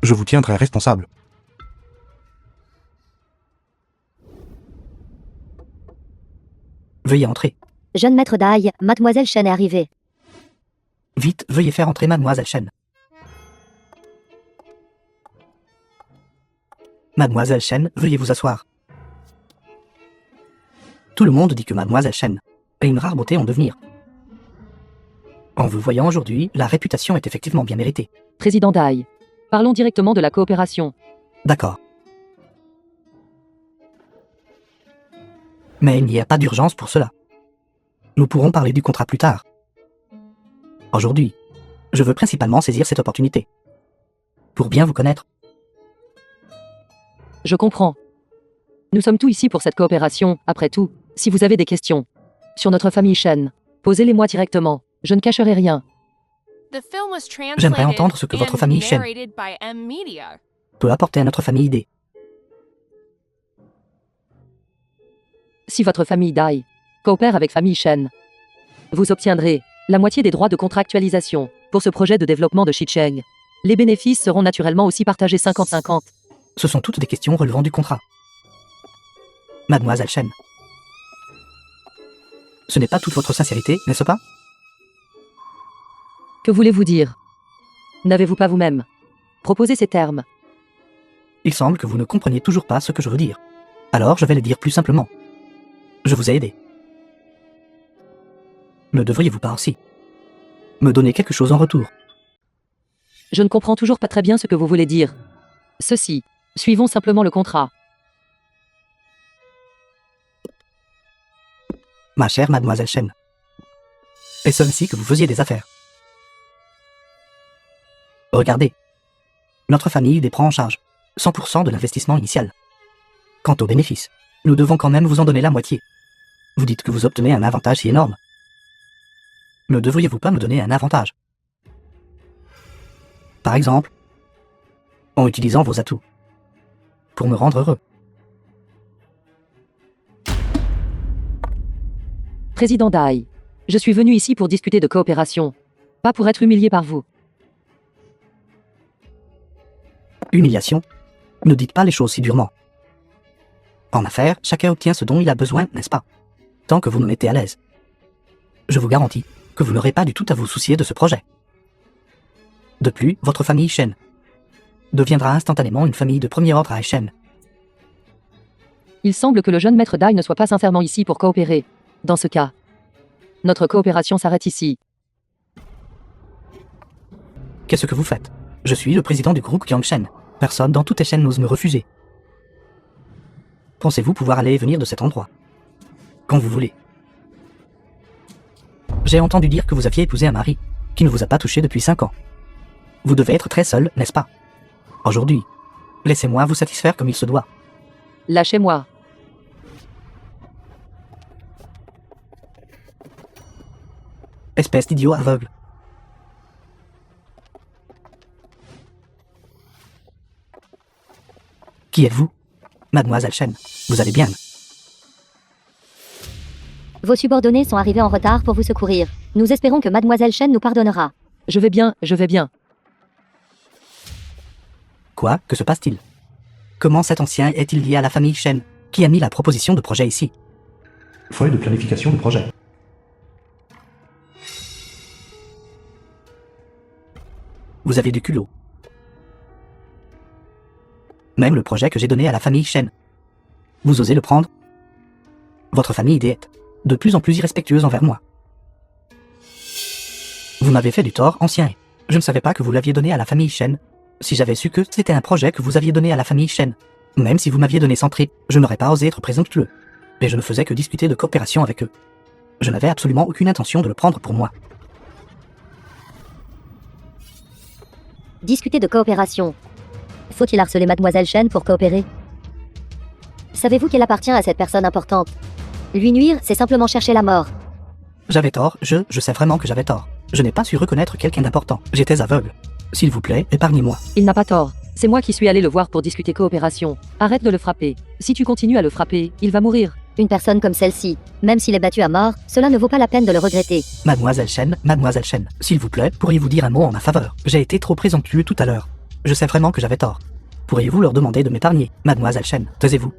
je vous tiendrai responsable. Veuillez entrer. Jeune maître Dai, mademoiselle Shen est arrivée. Vite, veuillez faire entrer mademoiselle Shen. Mademoiselle Chen, veuillez vous asseoir. Tout le monde dit que Mademoiselle Chen est une rare beauté en devenir. En vous voyant aujourd'hui, la réputation est effectivement bien méritée. Président Dai. Parlons directement de la coopération. D'accord. Mais il n'y a pas d'urgence pour cela. Nous pourrons parler du contrat plus tard. Aujourd'hui, je veux principalement saisir cette opportunité. Pour bien vous connaître. Je comprends. Nous sommes tous ici pour cette coopération, après tout. Si vous avez des questions sur notre famille Chen, posez-les-moi directement. Je ne cacherai rien. The film was J'aimerais translated entendre ce que votre and famille Chen narrated by M Media. peut apporter à notre famille idée. Si votre famille Dai coopère avec famille Chen, vous obtiendrez la moitié des droits de contractualisation pour ce projet de développement de Xicheng. Les bénéfices seront naturellement aussi partagés 50-50. Ce sont toutes des questions relevant du contrat. Mademoiselle Chen. Ce n'est pas toute votre sincérité, n'est-ce pas? Que voulez-vous dire? N'avez-vous pas vous-même proposé ces termes? Il semble que vous ne compreniez toujours pas ce que je veux dire. Alors je vais le dire plus simplement. Je vous ai aidé. Ne devriez-vous pas aussi me donner quelque chose en retour? Je ne comprends toujours pas très bien ce que vous voulez dire. Ceci, suivons simplement le contrat. Ma chère Mademoiselle Chen. Est-ce ainsi que vous faisiez des affaires? Regardez. Notre famille les prend en charge 100% de l'investissement initial. Quant aux bénéfices, nous devons quand même vous en donner la moitié. Vous dites que vous obtenez un avantage si énorme. Ne devriez-vous pas me donner un avantage? Par exemple, en utilisant vos atouts pour me rendre heureux. Président Dai, je suis venu ici pour discuter de coopération, pas pour être humilié par vous. Humiliation? Ne dites pas les choses si durement. En affaires, chacun obtient ce dont il a besoin, n'est-ce pas? Tant que vous me mettez à l'aise. Je vous garantis que vous n'aurez pas du tout à vous soucier de ce projet. De plus, votre famille Chen deviendra instantanément une famille de premier ordre à Chen. Il semble que le jeune maître Dai ne soit pas sincèrement ici pour coopérer. Dans ce cas, notre coopération s'arrête ici. Qu'est-ce que vous faites? Je suis le président du groupe Qiangshen. Personne dans toute Chen n'ose me refuser. Pensez-vous pouvoir aller et venir de cet endroit quand vous voulez? J'ai entendu dire que vous aviez épousé un mari qui ne vous a pas touché depuis 5 ans. Vous devez être très seul, n'est-ce pas? Aujourd'hui, laissez-moi vous satisfaire comme il se doit. Lâchez-moi. Espèce d'idiot aveugle. Qui êtes-vous? Mademoiselle Chen, vous allez bien? Vos subordonnés sont arrivés en retard pour vous secourir. Nous espérons que Mademoiselle Chen nous pardonnera. Je vais bien, je vais bien. Quoi? Que se passe-t-il? Comment cet ancien est-il lié à la famille Chen, qui a mis la proposition de projet ici? Feuille de planification du projet. Vous avez du culot. Même le projet que j'ai donné à la famille Chen. Vous osez le prendre? Votre famille est de plus en plus irrespectueuse envers moi. Vous m'avez fait du tort, ancien. Je ne savais pas que vous l'aviez donné à la famille Chen. Si j'avais su que c'était un projet que vous aviez donné à la famille Chen, même si vous m'aviez donné 100 tripes, je n'aurais pas osé être présomptueux. Et je ne faisais que discuter de coopération avec eux. Je n'avais absolument aucune intention de le prendre pour moi. Discuter de coopération. Faut-il harceler Mademoiselle Chen pour coopérer? Savez-vous qu'elle appartient à cette personne importante? Lui nuire, c'est simplement chercher la mort. J'avais tort, je sais vraiment que j'avais tort. Je n'ai pas su reconnaître quelqu'un d'important. J'étais aveugle. S'il vous plaît, épargnez-moi. Il n'a pas tort. C'est moi qui suis allé le voir pour discuter coopération. Arrête de le frapper. Si tu continues à le frapper, il va mourir. Une personne comme celle-ci, même s'il est battu à mort, cela ne vaut pas la peine de le regretter. Mademoiselle Chen, s'il vous plaît, pourriez-vous dire un mot en ma faveur? J'ai été trop présomptueux tout à l'heure. Je sais vraiment que j'avais tort. Pourriez-vous leur demander de m'épargner? Mademoiselle Chen, taisez-vous.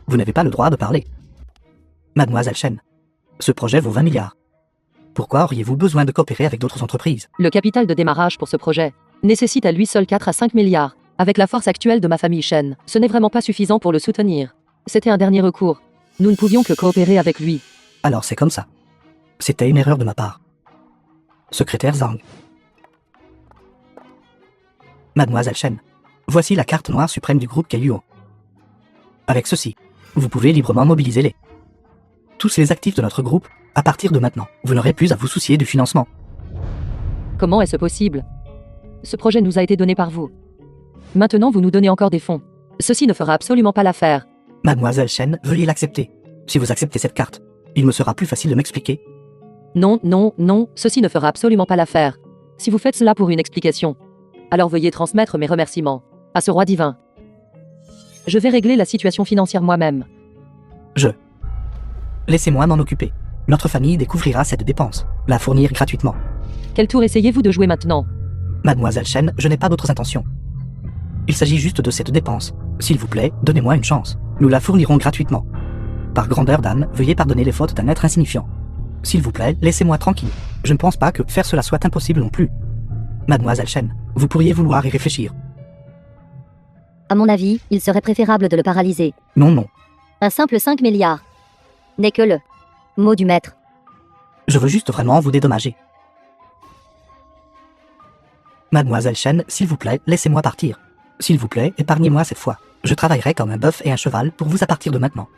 Vous n'avez pas le droit de parler. Mademoiselle Chen, ce projet vaut 20 milliards. Pourquoi auriez-vous besoin de coopérer avec d'autres entreprises? Le capital de démarrage pour ce projet nécessite à lui seul 4 à 5 milliards. Avec la force actuelle de ma famille Shen, ce n'est vraiment pas suffisant pour le soutenir. C'était un dernier recours. Nous ne pouvions que coopérer avec lui. Alors c'est comme ça. C'était une erreur de ma part. Secrétaire Zhang. Mademoiselle Shen, voici la carte noire suprême du groupe Kailuo. Avec ceci, vous pouvez librement mobiliser les. Tous les actifs de notre groupe, à partir de maintenant, vous n'aurez plus à vous soucier du financement. Comment est-ce possible? Ce projet nous a été donné par vous. Maintenant vous nous donnez encore des fonds. Ceci ne fera absolument pas l'affaire. Mademoiselle Shen, veuillez l'accepter. Si vous acceptez cette carte, il me sera plus facile de m'expliquer. Non, non, non, ceci ne fera absolument pas l'affaire. Si vous faites cela pour une explication, alors veuillez transmettre mes remerciements à ce roi divin. Je vais régler la situation financière moi-même. Laissez-moi m'en occuper. Notre famille découvrira cette dépense, la fournir gratuitement. Quel tour essayez-vous de jouer maintenant? Mademoiselle Shen, je n'ai pas d'autres intentions. Il s'agit juste de cette dépense. S'il vous plaît, donnez-moi une chance. Nous la fournirons gratuitement. Par grandeur d'âme, veuillez pardonner les fautes d'un être insignifiant. S'il vous plaît, laissez-moi tranquille. Je ne pense pas que faire cela soit impossible non plus. Mademoiselle Shen, vous pourriez vouloir y réfléchir. À mon avis, il serait préférable de le paralyser. Non, non. Un simple 5 milliards n'est que le mot du maître. Je veux juste vraiment vous dédommager. Mademoiselle Shen, s'il vous plaît, laissez-moi partir. S'il vous plaît, épargnez-moi cette fois. Je travaillerai comme un bœuf et un cheval pour vous à partir de maintenant.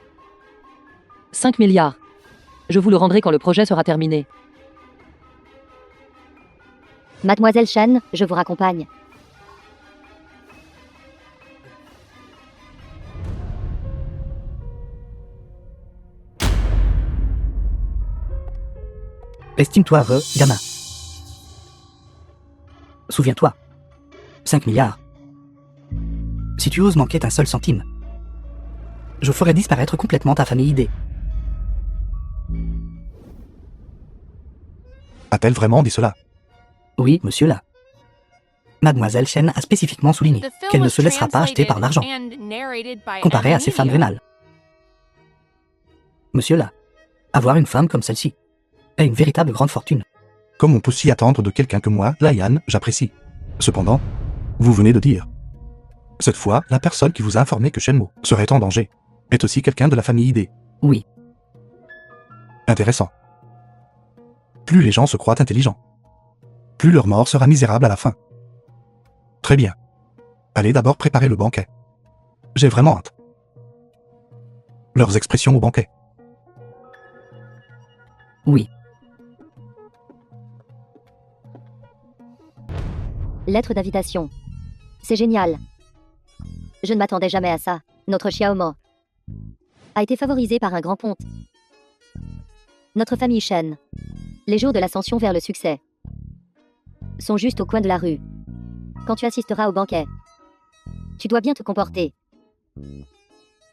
5 milliards. Je vous le rendrai quand le projet sera terminé. Mademoiselle Shen, je vous raccompagne. Estime-toi heureux, gamin. Souviens-toi. 5 milliards. Si tu oses manquer d'un seul centime, je ferai disparaître complètement ta famille idée. A-t-elle vraiment dit cela? Oui, monsieur là. Mademoiselle Shen a spécifiquement souligné The film qu'elle ne was se laissera pas acheter par l'argent, translated and narrated by comparé à M ces femmes Media. vénales. Monsieur là, avoir une femme comme celle-ci est une véritable grande fortune. Comme on peut s'y attendre de quelqu'un que moi, Layan, j'apprécie. Cependant, vous venez de dire. Cette fois, la personne qui vous a informé que Shenmue serait en danger est aussi quelqu'un de la famille ID. Oui, Intéressant. Plus les gens se croient intelligents, plus leur mort sera misérable à la fin. Très bien. Allez d'abord préparer le banquet. J'ai vraiment hâte. Leurs expressions au banquet. oui. Lettre d'invitation. C'est génial. Je ne m'attendais jamais à ça. Notre Xiaomo a été favorisé par un grand ponte. Notre famille Shen. Les jours de l'ascension vers le succès sont juste au coin de la rue. Quand tu assisteras au banquet, tu dois bien te comporter.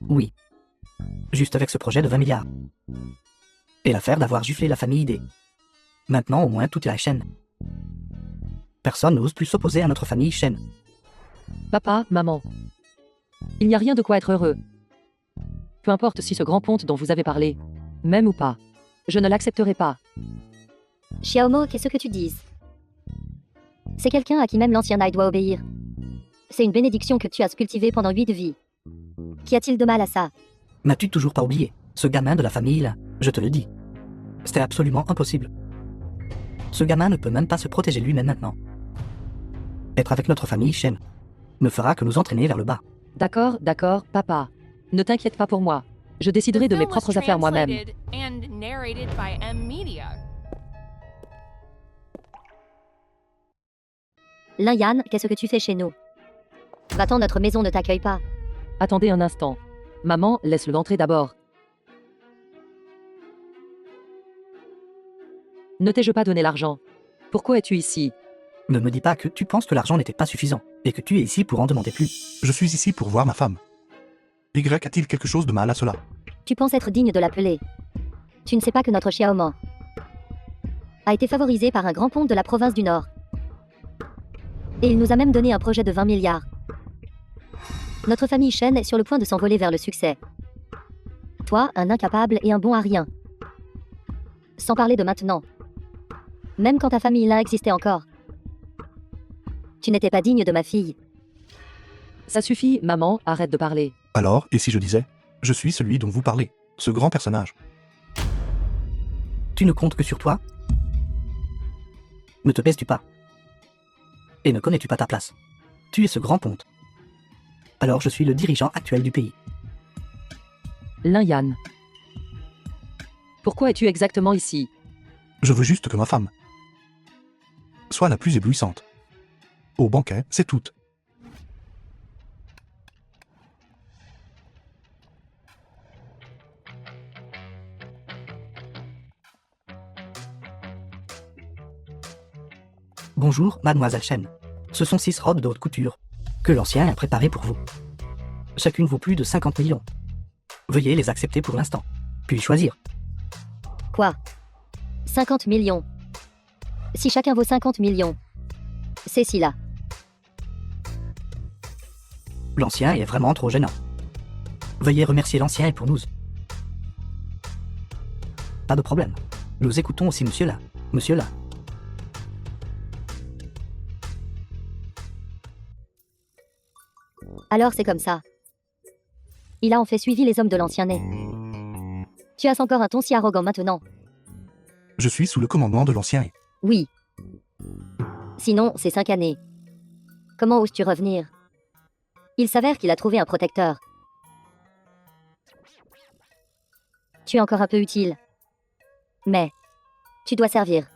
Oui. Juste avec ce projet de 20 milliards. Et l'affaire d'avoir giflé la famille ID. Maintenant, au moins, tout est à la chaîne. Personne n'ose plus s'opposer à notre famille Shen. Papa, maman. Il n'y a rien de quoi être heureux. Peu importe si ce grand ponte dont vous avez parlé, même ou pas, je ne l'accepterai pas. Xiaomo, qu'est-ce que tu dises? C'est quelqu'un à qui même l'ancien Nai doit obéir. C'est une bénédiction que tu as cultivée pendant 8 vies. Qu'y a-t-il de mal à ça? N'as-tu toujours pas oublié? Ce gamin de la famille, là, je te le dis. C'était absolument impossible. Ce gamin ne peut même pas se protéger lui-même maintenant. Être avec notre famille Shen ne fera que nous entraîner vers le bas. D'accord, d'accord, papa. Ne t'inquiète pas pour moi. Je The déciderai de mes film was propres affaires moi-même. translated and narrated by M Media. Lin Yan, qu'est-ce que tu fais chez nous? Va-t'en, notre maison ne t'accueille pas. Attendez un instant. Maman, laisse-le entrer d'abord. Ne t'ai-je pas donné l'argent? Pourquoi es-tu ici? Ne me dis pas que tu penses que l'argent n'était pas suffisant et que tu es ici pour en demander plus. Je suis ici pour voir ma femme. Y a-t-il quelque chose de mal à cela? Tu penses être digne de l'appeler. Tu ne sais pas que notre Xiaomo a été favorisé par un grand ponte de la province du Nord. Et il nous a même donné un projet de 20 milliards. Notre famille Shen est sur le point de s'envoler vers le succès. Toi, un incapable et un bon à rien. Sans parler de maintenant. Même quand ta famille là existait encore. Tu n'étais pas digne de ma fille. Ça suffit, maman, arrête de parler. Alors, et si je disais, je suis celui dont vous parlez, ce grand personnage. Tu ne comptes que sur toi? Ne te baisses-tu pas? Et ne connais-tu pas ta place? Tu es ce grand ponte. Alors je suis le dirigeant actuel du pays. Lin Yan. Pourquoi es-tu exactement ici? Je veux juste que ma femme soit la plus éblouissante. Au banquet, c'est tout. Bonjour, mademoiselle Chen. Ce sont 6 robes de haute couture que l'ancien a préparées pour vous. Chacune vaut plus de 50 millions. Veuillez les accepter pour l'instant, puis choisir. Quoi? 50 millions. Si chacun vaut 50 millions. C'est si là. L'ancien est vraiment trop gênant. Veuillez remercier l'ancien et pour nous. Pas de problème. Nous écoutons aussi monsieur là. Monsieur là. Alors c'est comme ça. Il a en fait suivi les hommes de l'ancien nez. Tu as encore un ton si arrogant maintenant. Je suis sous le commandement de l'ancien. Oui. Sinon, c'est 5 années. Comment oses-tu revenir? Il s'avère qu'il a trouvé un protecteur. Tu es encore un peu utile. Mais, tu dois servir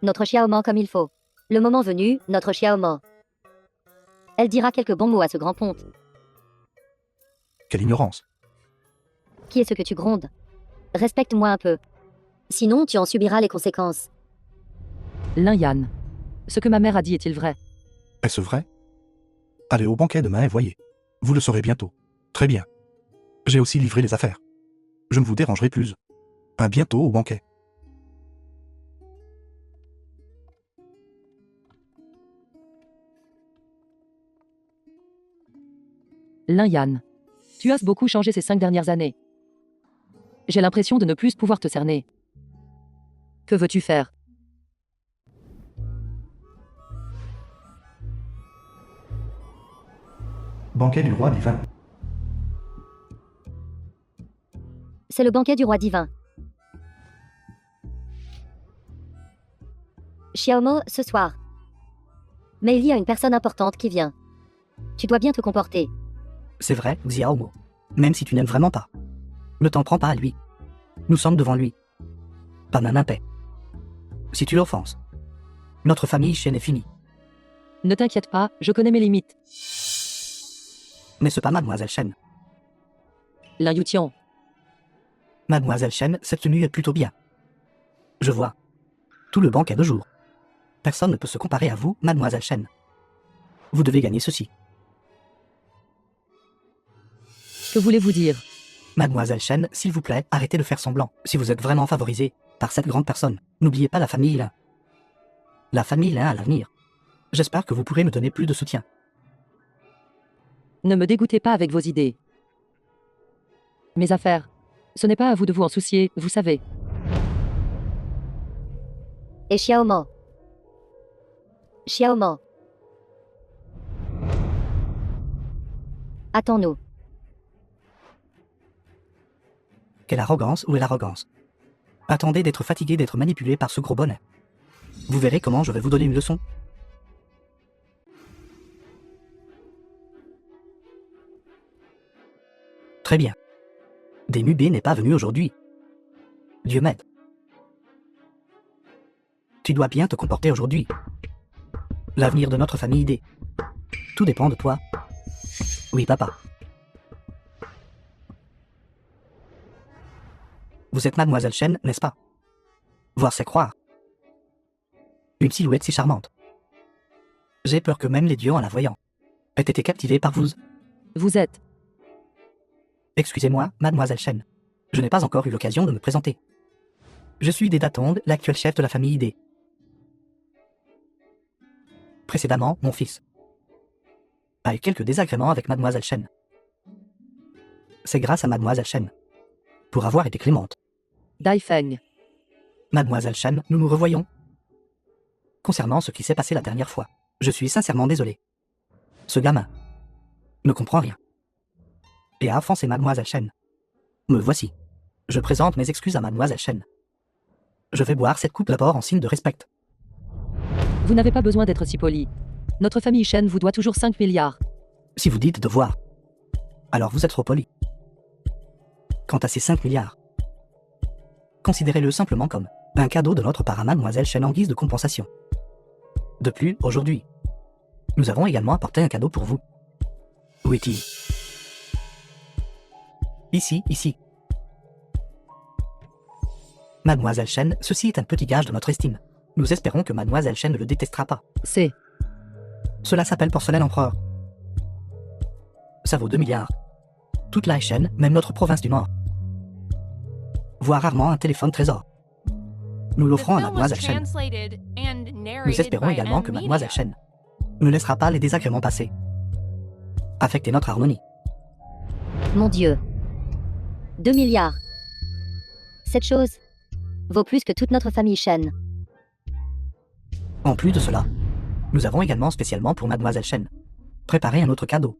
notre Xiaoman comme il faut. Le moment venu, notre Xiaoman. Elle dira quelques bons mots à ce grand ponte. Quelle ignorance. Qui est ce que tu grondes? Respecte-moi un peu. Sinon, tu en subiras les conséquences. Lin Yan. Ce que ma mère a dit est-il vrai? Est-ce vrai? Allez au banquet demain et voyez. Vous le saurez bientôt. Très bien. J'ai aussi livré les affaires. Je ne vous dérangerai plus. À bientôt au banquet. Lin Yan. Tu as beaucoup changé ces 5 dernières années. J'ai l'impression de ne plus pouvoir te cerner. Que veux-tu faire? Banquet du roi divin. C'est le banquet du roi divin. Xiaomo, ce soir. Mais il y a une personne importante qui vient. Tu dois bien te comporter. C'est vrai, Xiaomo. Même si tu n'aimes vraiment pas. Ne t'en prends pas à lui. Nous sommes devant lui. Pas même un paix. Si tu l'offenses, notre famille Chen est finie. Ne t'inquiète pas, je connais mes limites. Mais c'est pas mademoiselle Chen. Lin Yutian. Mademoiselle Chen, cette tenue est plutôt bien. Je vois. Tout le banquet de jour. Personne ne peut se comparer à vous, mademoiselle Chen. Vous devez gagner ceci. Que voulez-vous dire? Mademoiselle Chen, s'il vous plaît, arrêtez de faire semblant. Si vous êtes vraiment favorisé par cette grande personne, n'oubliez pas la famille Lin. La famille Lin à l'avenir. J'espère que vous pourrez me donner plus de soutien. Ne me dégoûtez pas avec vos idées. Mes affaires. Ce n'est pas à vous de vous en soucier, vous savez. Et Xiaomo. Xiaomo. Attends-nous. Quelle arrogance, où est l'arrogance? Attendez d'être fatigué d'être manipulé par ce gros bonnet. Vous verrez comment je vais vous donner une leçon. Très bien. Demubé n'est pas venu aujourd'hui. Dieu m'aide. Tu dois bien te comporter aujourd'hui. L'avenir de notre famille D. Tout dépend de toi. Oui, papa. Vous êtes mademoiselle Chen, n'est-ce pas? Voir c'est croire. Une silhouette si charmante. J'ai peur que même les dieux en la voyant aient été captivés par vous. Vous êtes. Excusez-moi, mademoiselle Chen. Je n'ai pas encore eu l'occasion de me présenter. Je suis Deda Tong, l'actuel chef de la famille D. Précédemment, mon fils a eu quelques désagréments avec mademoiselle Chen. C'est grâce à mademoiselle Chen pour avoir été clémente. Dai Feng. Mademoiselle Chen, nous nous revoyons. Concernant ce qui s'est passé la dernière fois, je suis sincèrement désolé. Ce gamin Ne comprends rien. Et à offenser Mademoiselle Chen. Me voici. Je présente mes excuses à Mademoiselle Chen. Je vais boire cette coupe d'abord en signe de respect. Vous n'avez pas besoin d'être si poli. Notre famille Shen vous doit toujours 5 milliards. Si vous dites devoir, alors vous êtes trop poli. Quant à ces 5 milliards, considérez-le simplement comme un cadeau de notre part à Mademoiselle Chen en guise de compensation. De plus, aujourd'hui, nous avons également apporté un cadeau pour vous. Où est-il? Ici. Mademoiselle Chen, ceci est un petit gage de notre estime. Nous espérons que Mademoiselle Chen ne le détestera pas. Cela s'appelle porcelaine empereur. Ça vaut 2 milliards. Toute la Chen, même notre province du Nord, voit rarement un téléphone trésor. Nous The l'offrons à film was Mademoiselle Chen. translated and Nous narrated espérons by également que M Mademoiselle Media. Chen ne laissera pas les désagréments passer. Affecter notre harmonie. Mon Dieu. 2 milliards. Cette chose vaut plus que toute notre famille Shen. En plus de cela, nous avons également spécialement pour Mademoiselle Chen préparé un autre cadeau.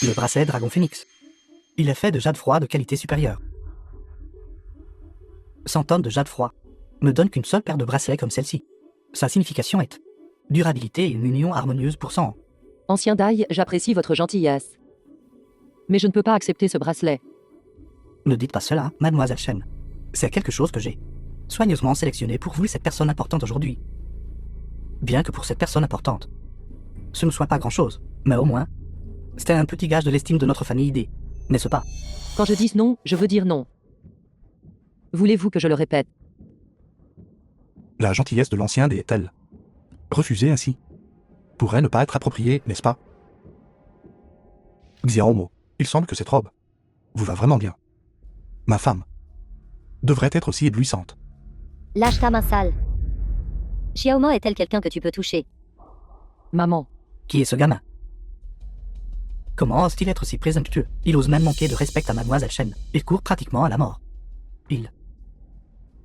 Le bracelet Dragon Phoenix. Il est fait de jade froid de qualité supérieure. 100 tonnes de jade froid ne donnent qu'une seule paire de bracelets comme celle-ci. Sa signification est durabilité et une union harmonieuse pour 100 ans. Ancien Dai, j'apprécie votre gentillesse. Mais je ne peux pas accepter ce bracelet. Ne dites pas cela, Mademoiselle Chen. C'est quelque chose que j'ai soigneusement sélectionné pour vous et cette personne importante aujourd'hui. Bien que pour cette personne importante, ce ne soit pas grand-chose, mais au moins, c'était un petit gage de l'estime de notre famille ID, n'est-ce pas? Quand je dis non, je veux dire non. Voulez-vous que je le répète? La gentillesse de l'ancien dé est telle. Refuser ainsi pourrait ne pas être approprié, n'est-ce pas? Xiaomo, il semble que cette robe vous va vraiment bien. Ma femme devrait être aussi éblouissante. Lâche ta main sale. Xiaomo est-elle quelqu'un que tu peux toucher? Maman, Qui est ce gamin? Comment ose-t-il être si présomptueux? Il ose même manquer de respect à Mademoiselle Chen. Il court pratiquement à la mort.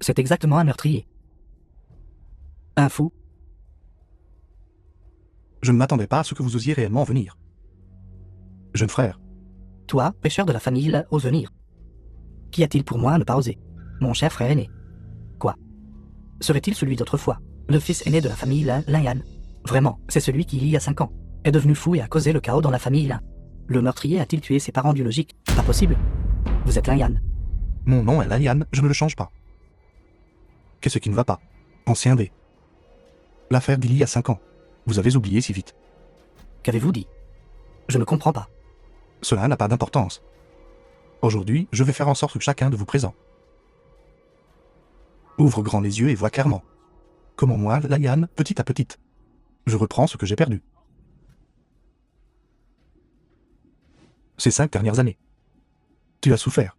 C'est exactement un meurtrier. Un fou. Je ne m'attendais pas à ce que vous osiez réellement venir. Jeune frère, Toi, pêcheur de la famille, ose venir. Qu'y a-t-il pour moi à ne pas oser? Mon cher frère aîné. Quoi? Serait-il celui d'autrefois? Le fils aîné de la famille Lin Yan? Vraiment, c'est celui qui, il y a 5 ans, est devenu fou et a causé le chaos dans la famille Lin. Le meurtrier a-t-il tué ses parents biologiques? Pas possible. Vous êtes Lin Yan. mon nom est Laian, je ne le change pas. Qu'est-ce qui ne va pas? Ancien D. L'affaire d'il y a 5 ans. Vous avez oublié si vite. Qu'avez-vous dit? Je ne comprends pas. Cela n'a pas d'importance. Aujourd'hui, je vais faire en sorte que chacun de vous présents ouvre grand les yeux et voit clairement comment moi, Laian, petit à petit, je reprends ce que j'ai perdu. Ces 5 dernières années. Tu as souffert.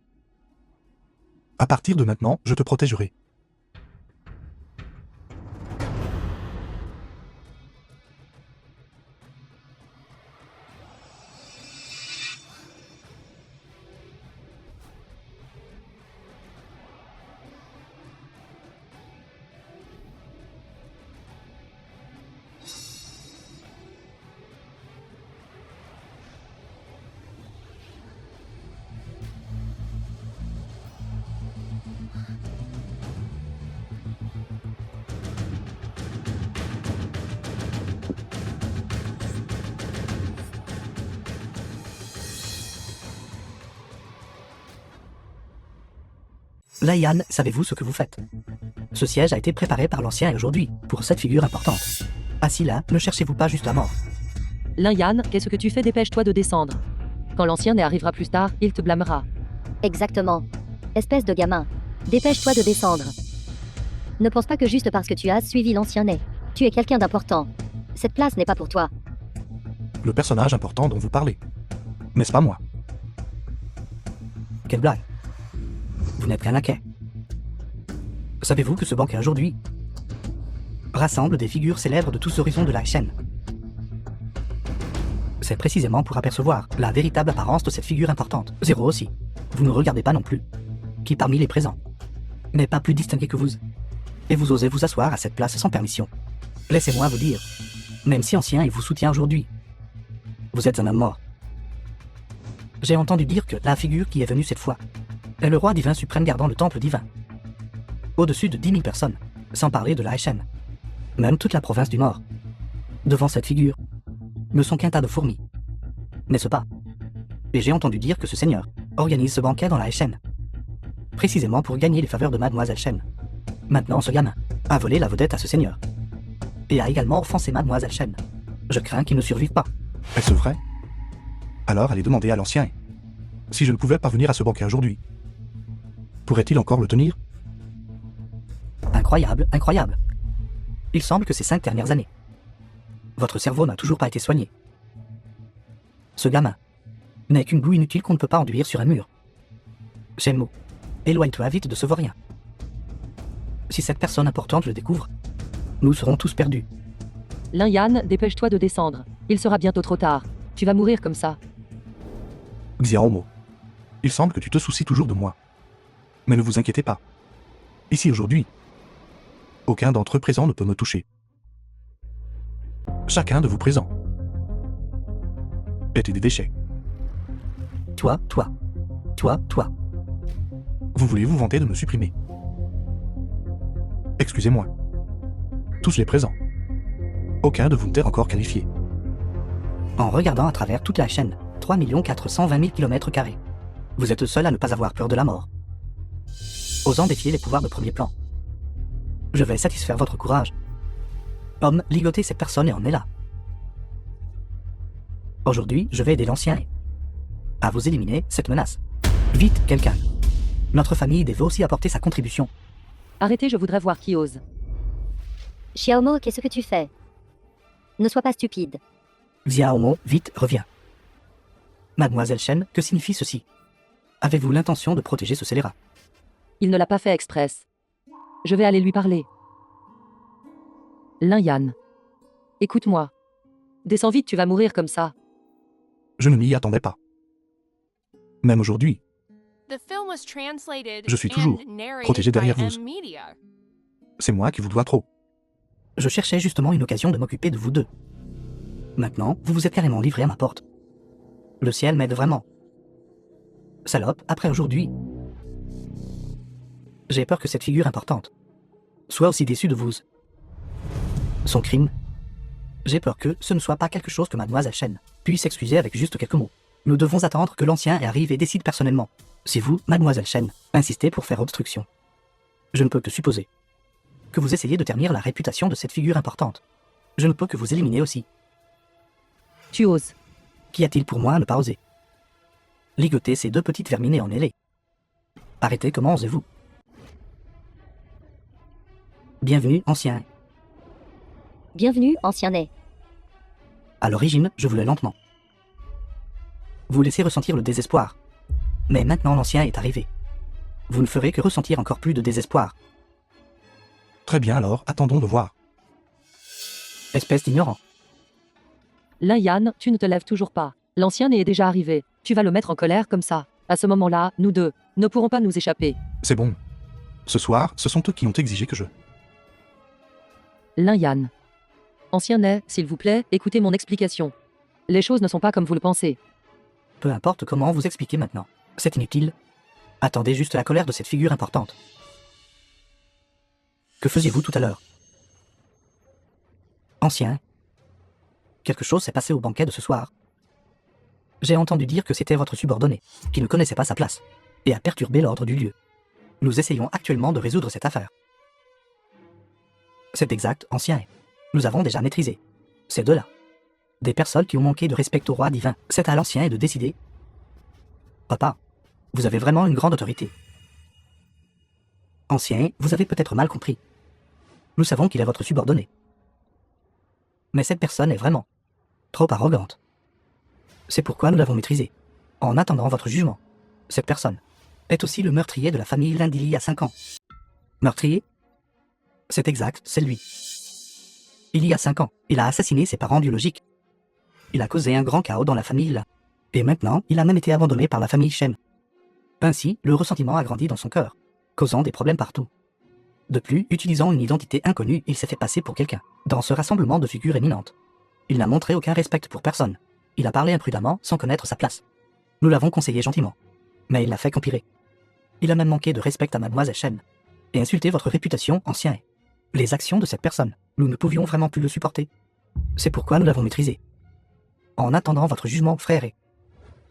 À partir de maintenant, je te protégerai. Laian, savez-vous ce que vous faites? Ce siège a été préparé par l'ancien et aujourd'hui, pour cette figure importante. Assis là, ne cherchez-vous pas juste la mort. Lin Yan, qu'est-ce que tu fais? Dépêche-toi de descendre. Quand l'ancien né arrivera plus tard, il te blâmera. Exactement. Espèce de gamin. Dépêche-toi de descendre. Ne pense pas que juste parce que tu as suivi l'ancien nez, tu es quelqu'un d'important. Cette place n'est pas pour toi. Le personnage important dont vous parlez. N'est-ce pas moi? Quelle blague. Vous n'êtes qu'un laquais. Savez-vous que ce banquet aujourd'hui rassemble des figures célèbres de tous horizons de la chaîne? C'est précisément pour apercevoir la véritable apparence de cette figure importante. Zéro aussi. Vous ne regardez pas non plus. Qui parmi les présents n'est pas plus distingué que vous? Et vous osez vous asseoir à cette place sans permission. Laissez-moi vous dire, même si ancien il vous soutient aujourd'hui, vous êtes un homme mort. J'ai entendu dire que la figure qui est venue cette fois est le roi divin suprême gardant le temple divin. Au-dessus de 10 000 personnes, sans parler de la HN. Même toute la province du Nord. Devant cette figure, ne sont qu'un tas de fourmis. N'est-ce pas? Et j'ai entendu dire que ce seigneur organise ce banquet dans la HN. Précisément pour gagner les faveurs de Mademoiselle Chen. Maintenant, ce gamin a volé la vedette à ce seigneur. Et a également offensé Mademoiselle Chen. Je crains qu'il ne survive pas. Est-ce vrai? Alors allez demander à l'ancien. Si je ne pouvais pas venir à ce banquet aujourd'hui, pourrait-il encore le tenir? Incroyable, incroyable. Il semble que ces 5 dernières années, votre cerveau n'a toujours pas été soigné. Ce gamin n'est qu'une boue inutile qu'on ne peut pas enduire sur un mur. Shenmue, éloigne-toi vite de ce vaurien. Si cette personne importante le découvre, nous serons tous perdus. Lin Yan, dépêche-toi de descendre. Il sera bientôt trop tard. Tu vas mourir comme ça. Xiaomo, il semble que tu te soucies toujours de moi. Mais ne vous inquiétez pas. Ici aujourd'hui, aucun d'entre eux présents ne peut me toucher. Chacun de vous présents était des déchets. Toi. Vous voulez vous vanter de me supprimer. Excusez-moi. Tous les présents. Aucun de vous n'était encore qualifié. En regardant à travers toute la chaîne, 3 420 000 km². Vous êtes seul à ne pas avoir peur de la mort. Osant défier les pouvoirs de premier plan. Je vais satisfaire votre courage. Homme, ligotez cette personne et en est là. Aujourd'hui, je vais aider l'ancien à vous éliminer cette menace. Vite, quelqu'un. Notre famille devait aussi apporter sa contribution. Arrêtez, je voudrais voir qui ose. Xiaomo, qu'est-ce que tu fais? Ne sois pas stupide. Xiaomo, vite, reviens. Mademoiselle Chen, que signifie ceci? Avez-vous l'intention de protéger ce scélérat? Il ne l'a pas fait express. Je vais aller lui parler. Lin Yan. Écoute-moi. Descends vite, tu vas mourir comme ça. Je ne m'y attendais pas. Même aujourd'hui, The film was translated Je suis toujours and narrated protégé derrière by vous. M-Media. c'est moi qui vous dois trop. Je cherchais justement une occasion de m'occuper de vous deux. Maintenant, vous vous êtes carrément livré à ma porte. Le ciel m'aide vraiment. Salope, après aujourd'hui, j'ai peur que cette figure importante soit aussi déçue de vous. Son crime, j'ai peur que ce ne soit pas quelque chose que Mademoiselle Chen puisse excuser avec juste quelques mots. Nous devons attendre que l'ancien arrive et décide personnellement. Si vous, Mademoiselle Chen, insistez pour faire obstruction, je ne peux que supposer que vous essayez de ternir la réputation de cette figure importante. Je ne peux que vous éliminer aussi. Tu oses. Qu'y a-t-il pour moi à ne pas oser? Ligoter ces 2 petites verminées en ailées. Arrêtez, comment osez-vous? Bienvenue, ancien. Bienvenue, ancien nez. À l'origine, je voulais lentement vous laisser ressentir le désespoir. Mais maintenant l'ancien est arrivé. Vous ne ferez que ressentir encore plus de désespoir. Très bien alors, attendons de voir. Espèce d'ignorant. Lin Yan, tu ne te lèves toujours pas. L'ancien est déjà arrivé. Tu vas le mettre en colère comme ça. À ce moment-là, nous deux ne pourrons pas nous échapper. C'est bon. Ce soir, ce sont eux qui ont exigé que je... Lin Yan. Ancien nez, s'il vous plaît, écoutez mon explication. Les choses ne sont pas comme vous le pensez. Peu importe comment vous expliquer maintenant. C'est inutile. Attendez juste la colère de cette figure importante. Que faisiez-vous tout à l'heure? Ancien. Quelque chose s'est passé au banquet de ce soir. J'ai entendu dire que c'était votre subordonné, qui ne connaissait pas sa place, et a perturbé l'ordre du lieu. Nous essayons actuellement de résoudre cette affaire. C'est exact, ancien. Nous avons déjà maîtrisé ces deux-là. Des personnes qui ont manqué de respect au roi divin. C'est à l'ancien de décider. Papa, vous avez vraiment une grande autorité. Ancien, vous avez peut-être mal compris. Nous savons qu'il est votre subordonné. Mais cette personne est vraiment trop arrogante. C'est pourquoi nous l'avons maîtrisé. En attendant votre jugement, cette personne est aussi le meurtrier de la famille Lin d'il y a 5 ans. Meurtrier? C'est exact, c'est lui. Il y a 5 ans, il a assassiné ses parents biologiques. Il a causé un grand chaos dans la famille Lin. Et maintenant, il a même été abandonné par la famille Shen. Ainsi, le ressentiment a grandi dans son cœur, causant des problèmes partout. De plus, utilisant une identité inconnue, il s'est fait passer pour quelqu'un. Dans ce rassemblement de figures éminentes, il n'a montré aucun respect pour personne. Il a parlé imprudemment sans connaître sa place. Nous l'avons conseillé gentiment. Mais il n'a fait qu'empirer. Il a même manqué de respect à mademoiselle Chen. Et insulté votre réputation, ancien et les actions de cette personne. Nous ne pouvions vraiment plus le supporter. C'est pourquoi nous l'avons maîtrisé. En attendant votre jugement, frère et...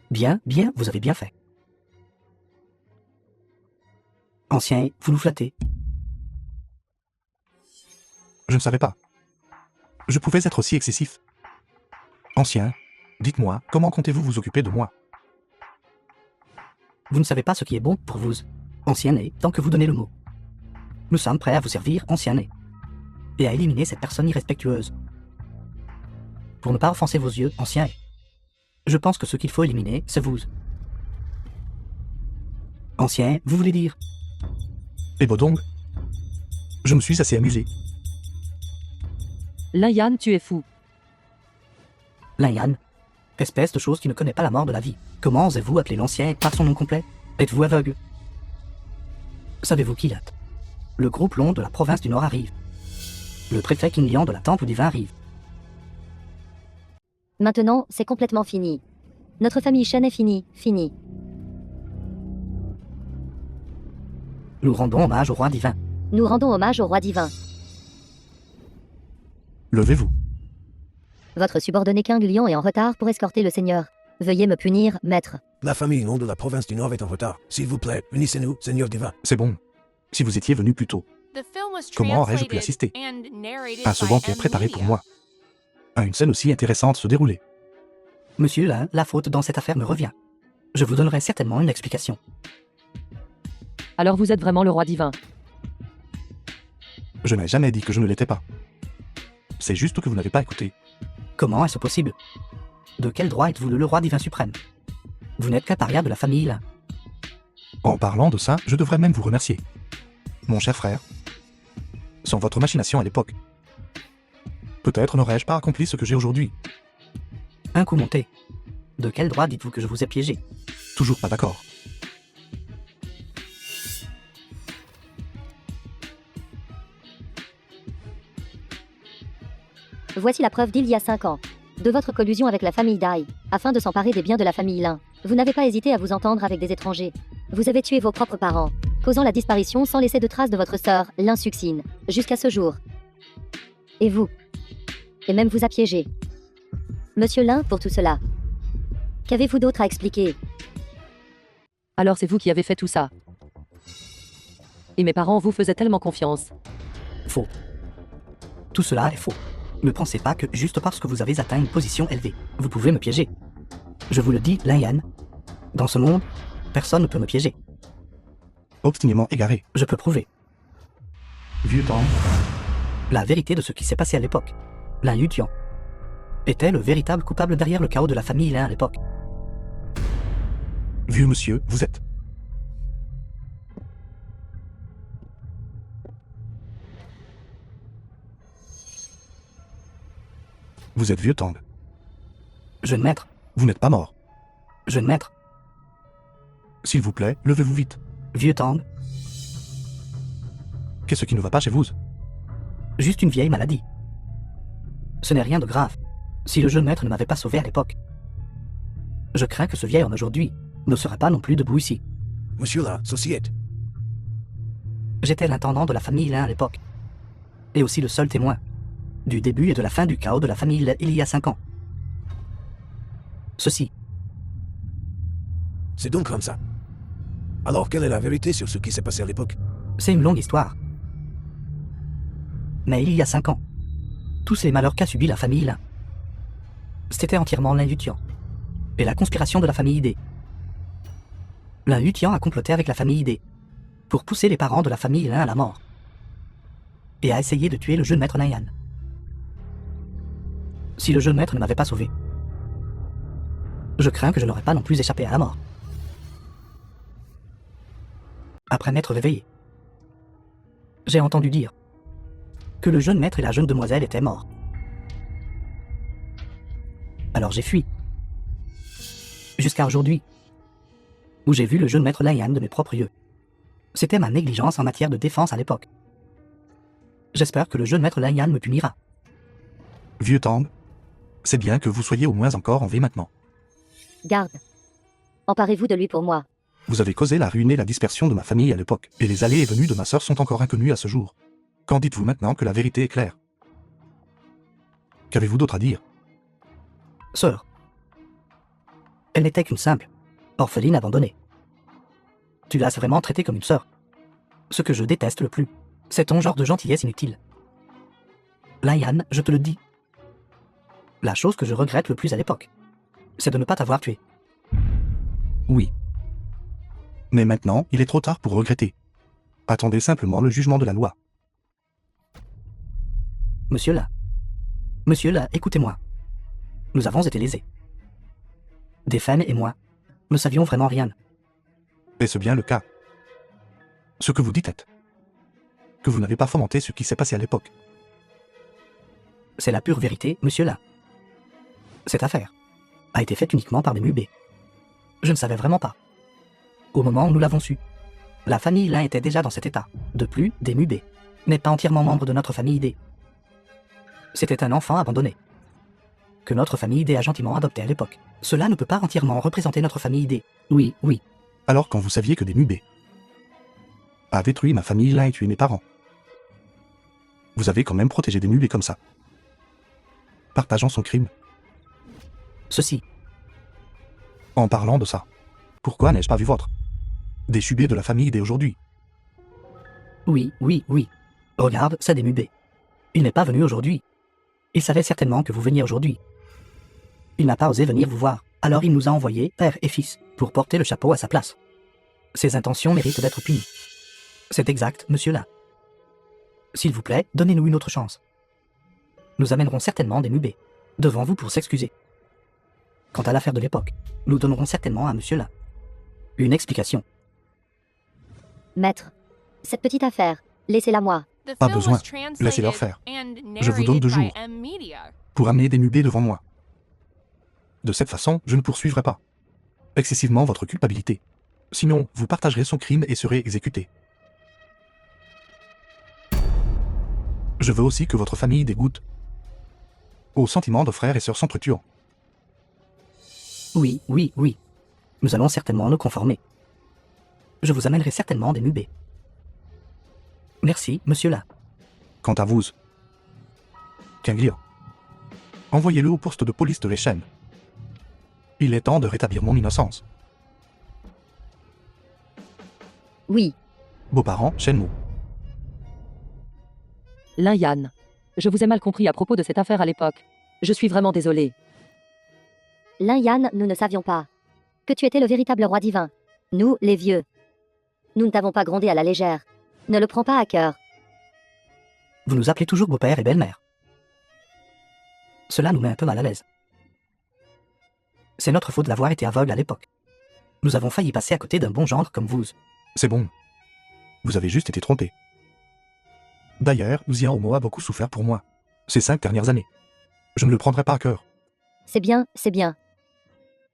Bien, vous avez bien fait. Ancien, vous nous flattez. Je ne savais pas. Je pouvais être aussi excessif. Ancien, dites-moi, comment comptez-vous vous occuper de moi? Vous ne savez pas ce qui est bon pour vous, ancien et tant que vous donnez le mot. Nous sommes prêts à vous servir, ancien et à éliminer cette personne irrespectueuse. Pour ne pas offenser vos yeux, ancien je pense que ce qu'il faut éliminer, c'est vous. Ancien, vous voulez dire? Et Bodong? Je me suis assez amusé. Lin Yan, tu es fou. Lin Yan, espèce de chose qui ne connaît pas la mort de la vie. Comment osez-vous appeler l'ancien par son nom complet? Êtes-vous aveugle? Savez-vous qui hâte? Le groupe long de la province du Nord arrive. Le préfet King Liang de la Temple divin arrive. Maintenant, c'est complètement fini. Notre famille Shen est finie, fini. Nous rendons hommage au roi divin. Nous rendons hommage au roi divin. Levez-vous. Votre subordonné King Liang est en retard pour escorter le seigneur. Veuillez me punir, maître. La famille nom de la province du Nord est en retard. S'il vous plaît, unissez-nous, Seigneur divin. C'est bon. Si vous étiez venu plus tôt, The film was comment aurais-je pu assister translated and narrated à ce by banquet M. préparé pour Media. moi, à une scène aussi intéressante se dérouler? Monsieur, là, la faute dans cette affaire me revient. Je vous donnerai certainement une explication. Alors vous êtes vraiment le roi divin. Je n'ai jamais dit que je ne l'étais pas. C'est juste que vous n'avez pas écouté. Comment est-ce possible? De quel droit êtes-vous le roi divin suprême? Vous n'êtes qu'un paria de la famille, là. En parlant de ça, je devrais même vous remercier. Mon cher frère. Sans votre machination à l'époque. Peut-être n'aurais-je pas accompli ce que j'ai aujourd'hui. Un coup monté. De quel droit dites-vous que je vous ai piégé? Toujours pas d'accord. Voici la preuve d'il y a 5 ans. De votre collusion avec la famille Dai, afin de s'emparer des biens de la famille Lin. Vous n'avez pas hésité à vous entendre avec des étrangers. Vous avez tué vos propres parents, causant la disparition sans laisser de traces de votre sœur, Lin Succine, jusqu'à ce jour. Et vous? Et même vous a piégé. Monsieur Lin, pour tout cela. Qu'avez-vous d'autre à expliquer? Alors c'est vous qui avez fait tout ça. Et mes parents vous faisaient tellement confiance. Faux. Tout cela est faux. Ne pensez pas que juste parce que vous avez atteint une position élevée, vous pouvez me piéger. Je vous le dis, Lin Yan. Dans ce monde, personne ne peut me piéger. Obstinément égaré. Je peux prouver. Vieux temps. La vérité de ce qui s'est passé à l'époque. Lin Yutian était le véritable coupable derrière le chaos de la famille Lin à l'époque. Vieux monsieur, vous êtes. Vous êtes vieux Tang. Jeune maître, Vous n'êtes pas mort. jeune maître, S'il vous plaît, levez-vous vite. vieux Tang, Qu'est-ce qui ne va pas chez vous? juste une vieille maladie. Ce n'est rien de grave. Si le jeune maître ne m'avait pas sauvé à l'époque. Je crains que ce vieil homme aujourd'hui ne sera pas non plus debout ici. Monsieur la société. J'étais l'intendant de la famille Lin à l'époque. Et aussi le seul témoin du début et de la fin du chaos de la famille Lin il y a 5 ans. Ceci, C'est donc comme ça. Alors, quelle est la vérité sur ce qui s'est passé à l'époque? c'est une longue histoire. Mais il y a 5 ans, tous les malheurs qu'a subi la famille Lin, c'était entièrement Lin Yutian et la conspiration de la famille Idé. Lin Yutian a comploté avec la famille Idé pour pousser les parents de la famille Lin à la mort et a essayé de tuer le jeune maître Lin Yan. Si le jeune maître ne m'avait pas sauvé, je crains que je n'aurais pas non plus échappé à la mort. Après m'être réveillé, j'ai entendu dire que le jeune maître et la jeune demoiselle étaient morts. Alors j'ai fui. Jusqu'à aujourd'hui, où j'ai vu le jeune maître Lin Yan de mes propres yeux. C'était ma négligence en matière de défense à l'époque. J'espère que le jeune maître Lin Yan me punira. Vieux Tang. C'est bien que vous soyez au moins encore en vie maintenant. Garde. Emparez-vous de lui pour moi. Vous avez causé la ruine et la dispersion de ma famille à l'époque, et les allées et venues de ma sœur sont encore inconnues à ce jour. Qu'en dites-vous maintenant que la vérité est claire? Qu'avez-vous d'autre à dire? Sœur. Elle n'était qu'une simple orpheline abandonnée. Tu l'as vraiment traitée comme une sœur. Ce que je déteste le plus, c'est ton genre de gentillesse inutile. Là, Yann, je te le dis. La chose que je regrette le plus à l'époque, c'est de ne pas t'avoir tué. Oui. Mais maintenant, il est trop tard pour regretter. Attendez simplement le jugement de la loi. Monsieur là, écoutez-moi. Nous avons été lésés. Des femmes et moi, ne savions vraiment rien. Est-ce bien le cas? Ce que vous dites est que vous n'avez pas fomenté ce qui s'est passé à l'époque. C'est la pure vérité, monsieur là. Cette affaire a été faite uniquement par des mubés. Je ne savais vraiment pas. Au moment où nous l'avons su, la famille là était déjà dans cet état. De plus, des mubés n'est pas entièrement membre de notre famille D. C'était un enfant abandonné, que notre famille D a gentiment adopté à l'époque. Cela ne peut pas entièrement représenter notre famille D. Oui. Alors quand vous saviez que des mubés a détruit ma famille là et tué mes parents, vous avez quand même protégé des mubés comme ça, partageant son crime. Ceci. En parlant de ça, pourquoi n'ai-je pas vu votre des subés de la famille dès aujourd'hui? Oui. Regarde, c'est des mubés. Il n'est pas venu aujourd'hui. Il savait certainement que vous veniez aujourd'hui. Il n'a pas osé venir vous voir, alors il nous a envoyés, père et fils, pour porter le chapeau à sa place. Ses intentions méritent d'être punies. C'est exact, monsieur là. S'il vous plaît, donnez-nous une autre chance. Nous amènerons certainement des mubés devant vous pour s'excuser. Quant à l'affaire de l'époque, nous donnerons certainement à monsieur là une explication. Maître, cette petite affaire, laissez-la moi. The Pas film besoin. was translated Laissez-leur faire. and Je vous donne 2 narrated by jours M-Media. pour amener des mubés devant moi. De cette façon, je ne poursuivrai pas excessivement votre culpabilité. Sinon, vous partagerez son crime et serez exécuté. Je veux aussi que votre famille dégoûte aux sentiments de frères et sœurs s'entretuant. Oui. Nous allons certainement nous conformer. Je vous amènerai certainement des mubés. Merci, monsieur là. Quant à vous, Kinglia, envoyez-le au poste de police de l'Échelle. Il est temps de rétablir mon innocence. Oui, Beaux-parents, Shenmue. Lin Yan. Je vous ai mal compris à propos de cette affaire à l'époque. Je suis vraiment désolé. Lin Yan, nous ne savions pas que tu étais le véritable roi divin. Nous, les vieux. Nous ne t'avons pas grondé à la légère. Ne le prends pas à cœur. Vous nous appelez toujours beau-père et belle-mère. Cela nous met un peu mal à l'aise. C'est notre faute d'avoir été aveugle à l'époque. Nous avons failli passer à côté d'un bon gendre comme vous. C'est bon. Vous avez juste été trompé. D'ailleurs, Xiao Homo a beaucoup souffert pour moi ces 5 dernières années. Je ne le prendrai pas à cœur. C'est bien, c'est bien.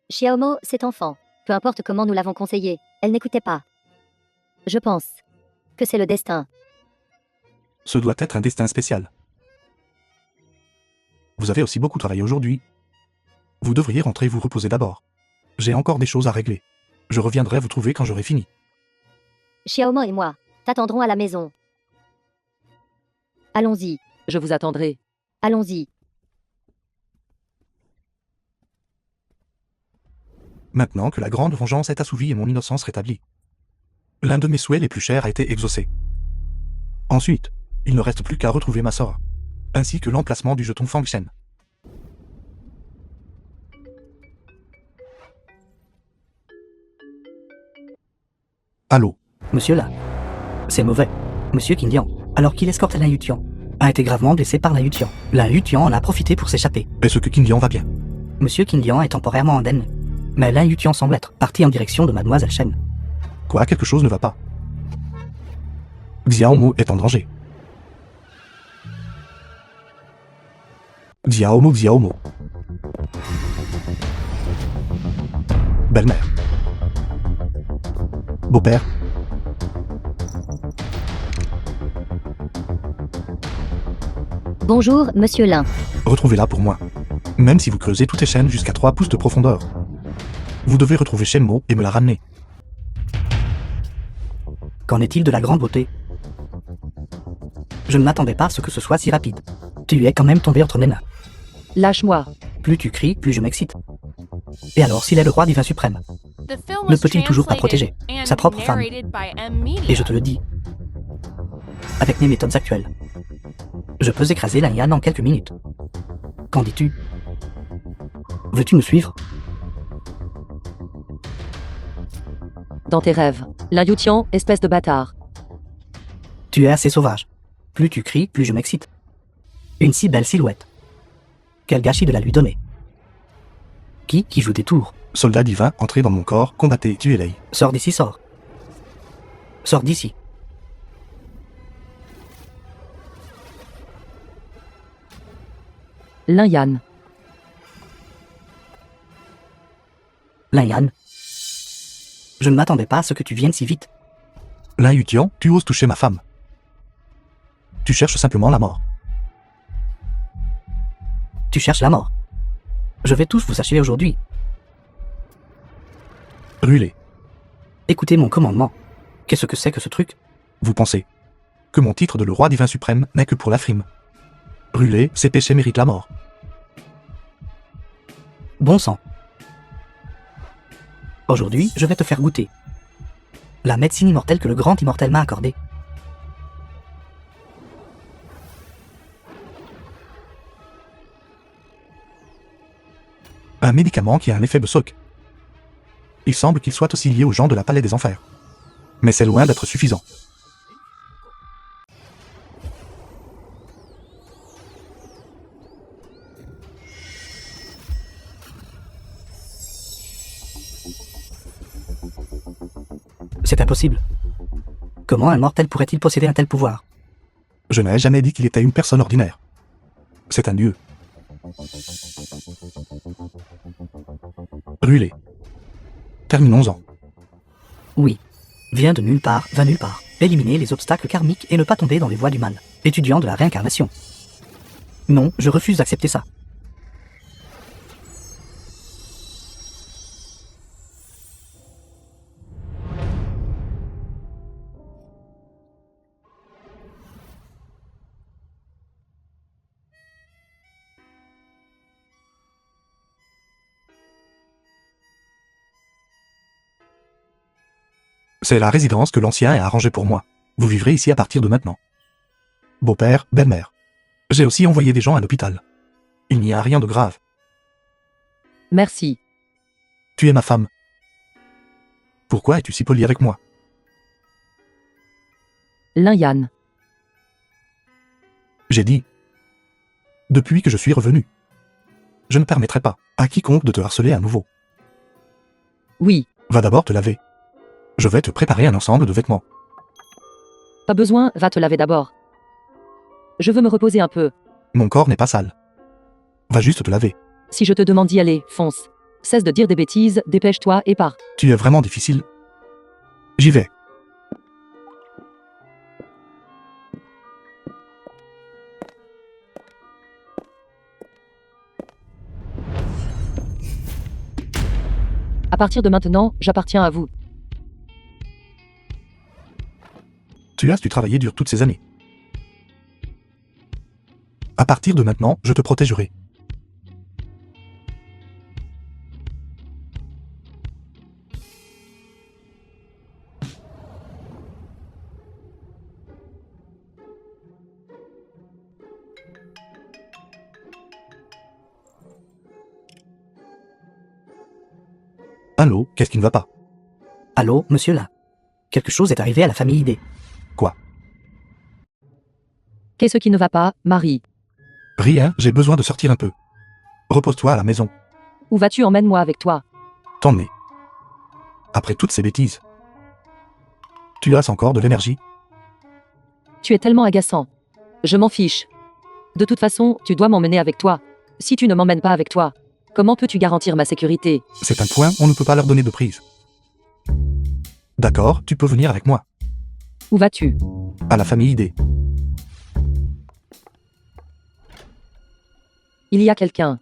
Xiaomo, cet enfant, peu importe comment nous l'avons conseillé, elle n'écoutait pas. Je pense que c'est le destin. Ce doit être un destin spécial. Vous avez aussi beaucoup travaillé aujourd'hui. Vous devriez rentrer vous reposer d'abord. J'ai encore des choses à régler. Je reviendrai vous trouver quand j'aurai fini. Xiaomo et moi t'attendrons à la maison. Allons-y, Je vous attendrai. allons-y. Maintenant que la grande vengeance est assouvie et mon innocence rétablie, l'un de mes souhaits les plus chers a été exaucé. Ensuite, il ne reste plus qu'à retrouver ma sœur, ainsi que l'emplacement du jeton Fang Shen. Allô, Monsieur là. C'est mauvais. Monsieur Qindian, alors qu'il escorte Lin Yutian, a été gravement blessé par Lin Yutian. Lin Yutian en a profité pour s'échapper. est-ce que Qindian va bien? Monsieur Qindian est temporairement indemne. Mais Lin Yutian semble être parti en direction de Mademoiselle Shen. Quoi, quelque chose ne va pas. Xiao Mo est en danger. Xiao Mo. Belle-mère. Beau-père. Bonjour, monsieur Lin. Retrouvez-la pour moi. Même si vous creusez toutes les chaînes jusqu'à 3 pouces de profondeur. Vous devez retrouver Shenmue et me la ramener. Qu'en est-il de la grande beauté? Je ne m'attendais pas à ce que ce soit si rapide. Tu es quand même tombé entre mes mains. Lâche-moi. Plus tu cries, plus je m'excite. Et alors, s'il est le roi divin suprême, The film ne was peut-il toujours pas translated protéger and sa propre femme? narrated by M. Media. Et je te le dis, avec mes méthodes actuelles, je peux écraser la Yann en quelques minutes. Qu'en dis-tu? Veux-tu me suivre? Dans tes rêves. Lin Yutian, espèce de bâtard. Tu es assez sauvage. Plus tu cries, plus je m'excite. Une si belle silhouette. Quel gâchis de la lui donner. Qui joue des tours? Soldat divin, entrez dans mon corps, combattez, tuez Lei. Sors d'ici, sors. Sors d'ici. Lin Yan. Lin Yan. Je ne m'attendais pas à ce que tu viennes si vite. Lin Yutian, tu oses toucher ma femme. Tu cherches simplement la mort. Tu cherches la mort. Je vais tous vous achever aujourd'hui. Brûlez. Écoutez mon commandement. Qu'est-ce que c'est que ce truc? Vous pensez que mon titre de le roi divin suprême n'est que pour la frime. Brûler, ces péchés méritent la mort. Bon sang. Aujourd'hui, je vais te faire goûter la médecine immortelle que le grand immortel m'a accordée. Un médicament qui a un effet Besok. Il semble qu'il soit aussi lié aux gens de la Palais des Enfers. Mais c'est loin d'être suffisant. C'est impossible. Comment un mortel pourrait-il posséder un tel pouvoir? Je n'ai jamais dit qu'il était une personne ordinaire. C'est un dieu. Brûlez. Terminons-en. Oui. Viens de nulle part, va nulle part. Éliminer les obstacles karmiques et ne pas tomber dans les voies du mal. Étudiant de la réincarnation. Non, je refuse d'accepter ça. C'est la résidence que l'ancien a arrangée pour moi. Vous vivrez ici à partir de maintenant. Beau-père, belle-mère. J'ai aussi envoyé des gens à l'hôpital. Il n'y a rien de grave. Merci. Tu es ma femme. Pourquoi es-tu si poli avec moi? Lin Yan. J'ai dit. Depuis que je suis revenu. Je ne permettrai pas à quiconque de te harceler à nouveau. Oui. Va d'abord te laver. Je vais te préparer un ensemble de vêtements. Pas besoin, va te laver d'abord. Je veux me reposer un peu. Mon corps n'est pas sale. Va juste te laver. Si je te demande d'y aller, fonce. Cesse de dire des bêtises, dépêche-toi et pars. Tu es vraiment difficile. J'y vais. À partir de maintenant, j'appartiens à vous. Tu as su travailler dur toutes ces années. À partir de maintenant, je te protégerai. Allô, qu'est-ce qui ne va pas? Allô, monsieur là. Quelque chose est arrivé à la famille ID. Quoi? Qu'est-ce qui ne va pas, Marie? Rien, j'ai besoin de sortir un peu. Repose-toi à la maison. Où vas-tu? Emmène-moi avec toi. T'emmener. Après toutes ces bêtises. Tu as encore de l'énergie? Tu es tellement agaçant. Je m'en fiche. De toute façon, tu dois m'emmener avec toi. Si tu ne m'emmènes pas avec toi, comment peux-tu garantir ma sécurité? C'est un point, on ne peut pas leur donner de prise. D'accord, tu peux venir avec moi. Où vas-tu? À la famille ID. Il y a quelqu'un.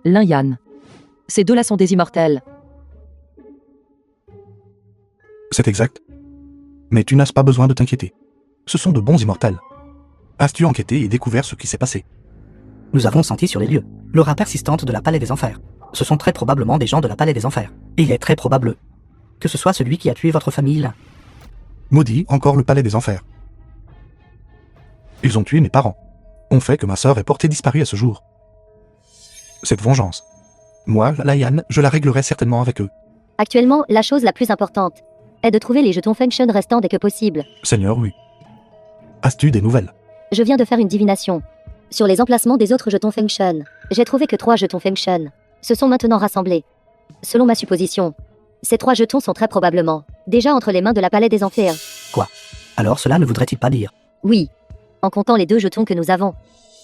Lin Yan. Ces deux-là sont des immortels. C'est exact. Mais tu n'as pas besoin de t'inquiéter. Ce sont de bons immortels. As-tu enquêté et découvert ce qui s'est passé? Nous avons senti sur les lieux l'aura persistante de la Palais des Enfers. Ce sont très probablement des gens de la Palais des Enfers. Et il est très probable que ce soit celui qui a tué votre famille là. Maudit encore le palais des enfers. Ils ont tué mes parents. Ont fait que ma sœur est portée disparue à ce jour. Cette vengeance. Moi, Layan, je la réglerai certainement avec eux. Actuellement, la chose la plus importante est de trouver les jetons function restants dès que possible. Seigneur, oui. As-tu des nouvelles? Je viens de faire une divination sur les emplacements des autres jetons function. J'ai trouvé que 3 jetons function se sont maintenant rassemblés. Selon ma supposition, ces 3 jetons sont très probablement déjà entre les mains de la Palais des Enfers. Quoi? Alors cela ne voudrait-il pas dire? Oui, en comptant les 2 jetons que nous avons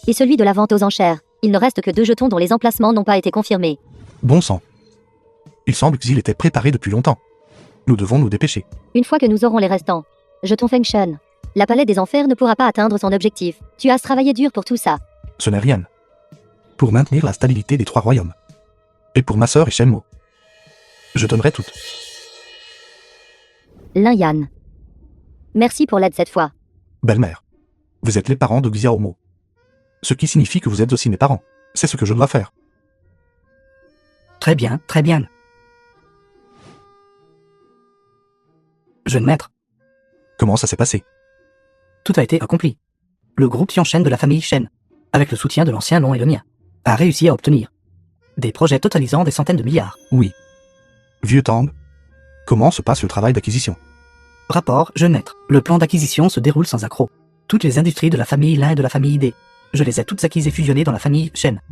et celui de la vente aux enchères, il ne reste que 2 jetons dont les emplacements n'ont pas été confirmés. Bon sang. Il semble qu'ils étaient préparés depuis longtemps. Nous devons nous dépêcher. Une fois que nous aurons les restants jetons function, la Palais des Enfers ne pourra pas atteindre son objectif. Tu as travaillé dur pour tout ça. Ce n'est rien. Pour maintenir la stabilité des 3 royaumes. Et pour ma sœur et Shenmo. Je donnerai tout. Lin Yan. Merci pour l'aide cette fois. Belle-mère. Vous êtes les parents de Xiaomo. Ce qui signifie que vous êtes aussi mes parents. C'est ce que je dois faire. Très bien, très bien. Jeune maître, Comment ça s'est passé? tout a été accompli. Le groupe Xianshen de la famille Shen, avec le soutien de l'ancien nom Elonia, a réussi à obtenir des projets totalisant des centaines de milliards. Oui. Vieux Tang. Comment se passe le travail d'acquisition? Rapport, jeune maître. Le plan d'acquisition se déroule sans accroc. Toutes les industries de la famille Lin et de la famille D, je les ai toutes acquises et fusionnées dans la famille Shen.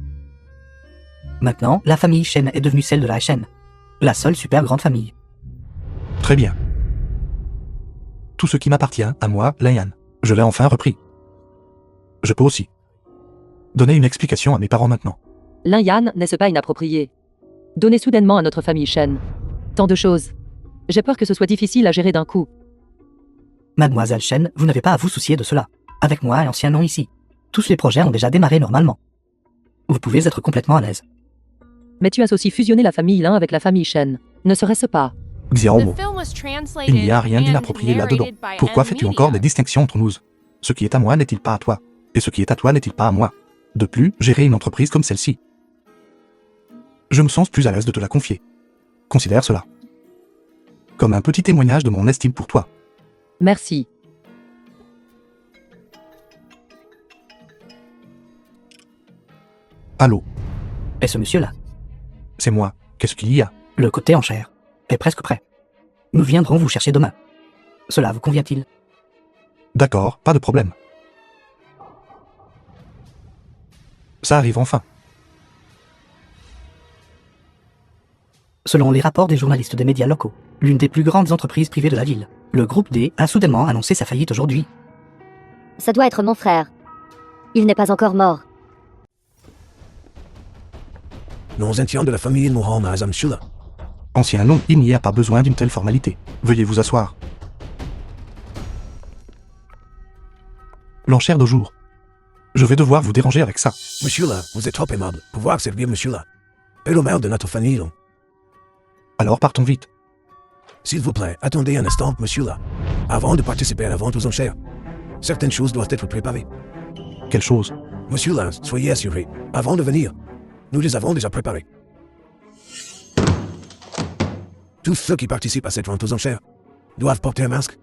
Maintenant, la famille Shen est devenue celle de la Shen. La seule super grande famille. Très bien. Tout ce qui m'appartient, à moi, Layan, je l'ai enfin repris. Je peux aussi donner une explication à mes parents maintenant. Lin Yan, n'est-ce pas inapproprié? Donner soudainement à notre famille Shen tant de choses. J'ai peur que ce soit difficile à gérer d'un coup. Mademoiselle Shen, vous n'avez pas à vous soucier de cela. Avec moi et ancien nom ici. Tous les projets ont déjà démarré normalement. Vous pouvez être complètement à l'aise. Mais tu as aussi fusionné la famille Lin avec la famille Shen. Ne serait-ce pas? The Xiaomo, film was translated il n'y a rien and d'inapproprié là-dedans. narrated by Pourquoi N fais-tu Media. encore des distinctions entre nous? Ce qui est à moi n'est-il pas à toi? Et ce qui est à toi n'est-il pas à moi? De plus, gérer une entreprise comme celle-ci. Je me sens plus à l'aise de te la confier. Considère cela comme un petit témoignage de mon estime pour toi. Merci. Allô, Et ce monsieur-là, c'est moi. Qu'est-ce qu'il y a? le côté en chair, est presque prêt. Nous viendrons vous chercher demain. Cela vous convient-il? D'accord, pas de problème. Ça arrive enfin. Selon les rapports des journalistes des médias locaux, l'une des plus grandes entreprises privées de la ville, le groupe D, a soudainement annoncé sa faillite aujourd'hui. Ça doit être mon frère. Il n'est pas encore mort. Nous étions de la famille Mohan à Azamshula. Ancien nom, il n'y a pas besoin d'une telle formalité. Veuillez vous asseoir. L'enchère de jour. Je vais devoir vous déranger avec ça. Monsieur là, vous êtes trop aimable. Pouvoir servir monsieur là. Et le maire de notre famille, là. Alors partons vite. S'il vous plaît, attendez un instant, monsieur là. Avant de participer à la vente aux enchères, certaines choses doivent être préparées. Quelle chose? Monsieur là, soyez assuré. Avant de venir, nous les avons déjà préparées. Tous ceux qui participent à cette vente aux enchères doivent porter un masque.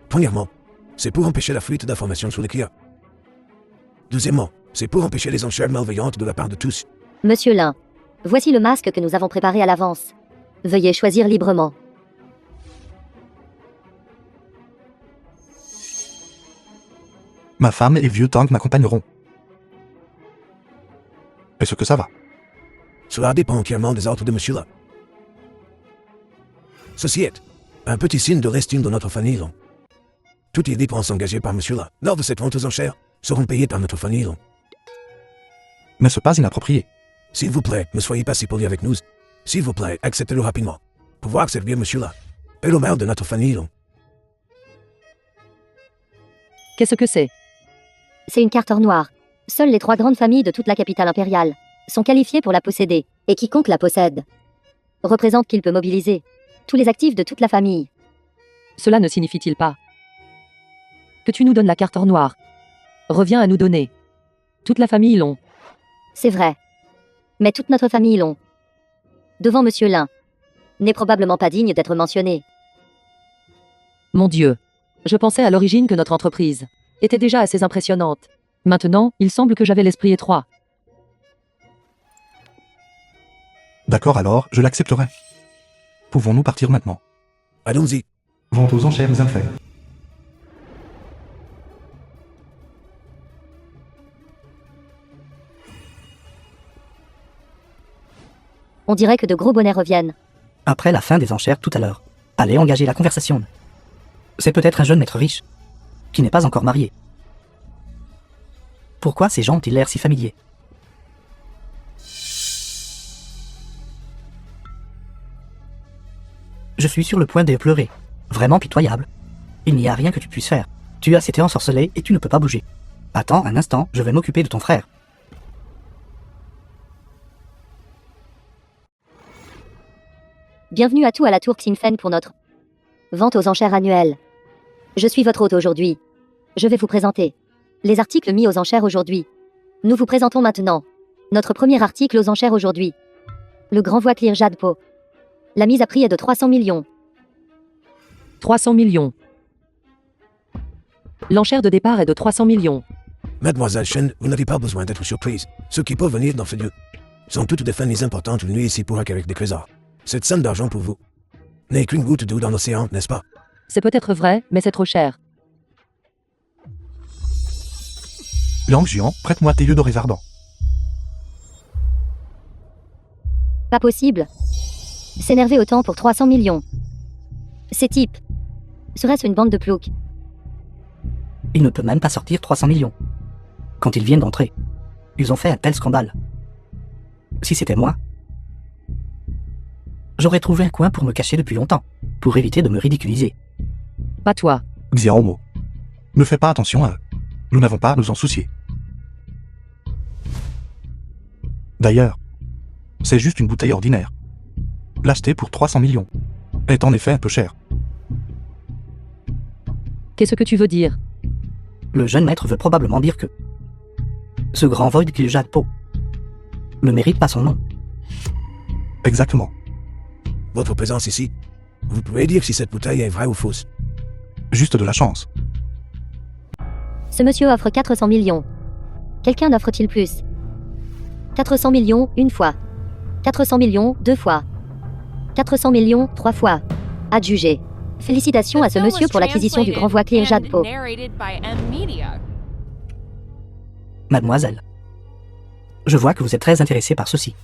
Premièrement, c'est pour empêcher la fuite d'informations sur les clients. Deuxièmement, c'est pour empêcher les enchères malveillantes de la part de tous. Monsieur Lin, voici le masque que nous avons préparé à l'avance. Veuillez choisir librement. Ma femme et vieux Tang m'accompagneront. Est-ce que ça va? Cela dépend entièrement des ordres de monsieur là. Ceci est un petit signe de l'estime de notre famille. Là. Toutes les dépenses engagées par monsieur là, lors de cette vente aux enchères, seront payées par notre famille. Là. N'est-ce pas inapproprié? S'il vous plaît, ne soyez pas si poli avec nous. S'il vous plaît, acceptez-le rapidement. Pouvoir servir monsieur là. Et le maire de notre famille. Là. Qu'est-ce que c'est? C'est une carte or noire. Seules les 3 grandes familles de toute la capitale impériale sont qualifiés pour la posséder, et quiconque la possède représente qu'il peut mobiliser tous les actifs de toute la famille. Cela ne signifie-t-il pas que tu nous donnes la carte or noire? Reviens à nous donner. Toute la famille l'ont. C'est vrai. Mais toute notre famille l'ont. Devant Monsieur Lin n'est probablement pas digne d'être mentionné. Mon Dieu. Je pensais à l'origine que notre entreprise était déjà assez impressionnante. Maintenant, il semble que j'avais l'esprit étroit. D'accord alors, je l'accepterai. Pouvons-nous partir maintenant? Allons-y. Vente aux enchères infaies. On dirait que de gros bonnets reviennent. Après la fin des enchères tout à l'heure, allez engager la conversation. C'est peut-être un jeune maître riche, qui n'est pas encore marié. Pourquoi ces gens ont-ils l'air si familiers? Je suis sur le point de pleurer. Vraiment pitoyable. Il n'y a rien que tu puisses faire. Tu as été ensorcelé et tu ne peux pas bouger. Attends un instant, je vais m'occuper de ton frère. Bienvenue à tous à la tour Xinfen pour notre vente aux enchères annuelle. Je suis votre hôte aujourd'hui. Je vais vous présenter les articles mis aux enchères aujourd'hui. Nous vous présentons maintenant notre premier article aux enchères aujourd'hui. Le grand voie Clear Jade Po. La mise à prix est de 300 millions. 300 millions. L'enchère de départ est de 300 millions. Mademoiselle Shen, vous n'avez pas besoin d'être surprise. Ceux qui peuvent venir dans ce lieu sont toutes des familles importantes venues ici pour acquérir des trésors. Cette somme d'argent pour vous n'est qu'une goutte d'eau dans l'océan, n'est-ce pas? C'est peut-être vrai, mais c'est trop cher. Langue Jian, prête-moi tes yeux dorés ardents. Pas possible. S'énerver autant pour 300 millions. Ces types. Serait-ce une bande de ploucs? Il ne peut même pas sortir 300 millions. Quand ils viennent d'entrer, ils ont fait un tel scandale. Si c'était moi, j'aurais trouvé un coin pour me cacher depuis longtemps, pour éviter de me ridiculiser. Pas toi. Xiaomo. Ne fais pas attention à eux. Nous n'avons pas à nous en soucier. D'ailleurs, c'est juste une bouteille ordinaire. L'acheter pour 300 millions est en effet un peu cher. Qu'est-ce que tu veux dire? Le jeune maître veut probablement dire que ce grand void qu'il jade Po ne mérite pas son nom. Exactement. Votre présence ici, vous pouvez dire si cette bouteille est vraie ou fausse. Juste de la chance. Ce monsieur offre 400 millions. Quelqu'un n'offre-t-il plus? 400 millions une fois. 400 millions deux fois. 400 millions trois fois. Adjugé. Félicitations à ce monsieur pour l'acquisition du grand voie Clear Jade Po. Mademoiselle, je vois que vous êtes très intéressée par ceci.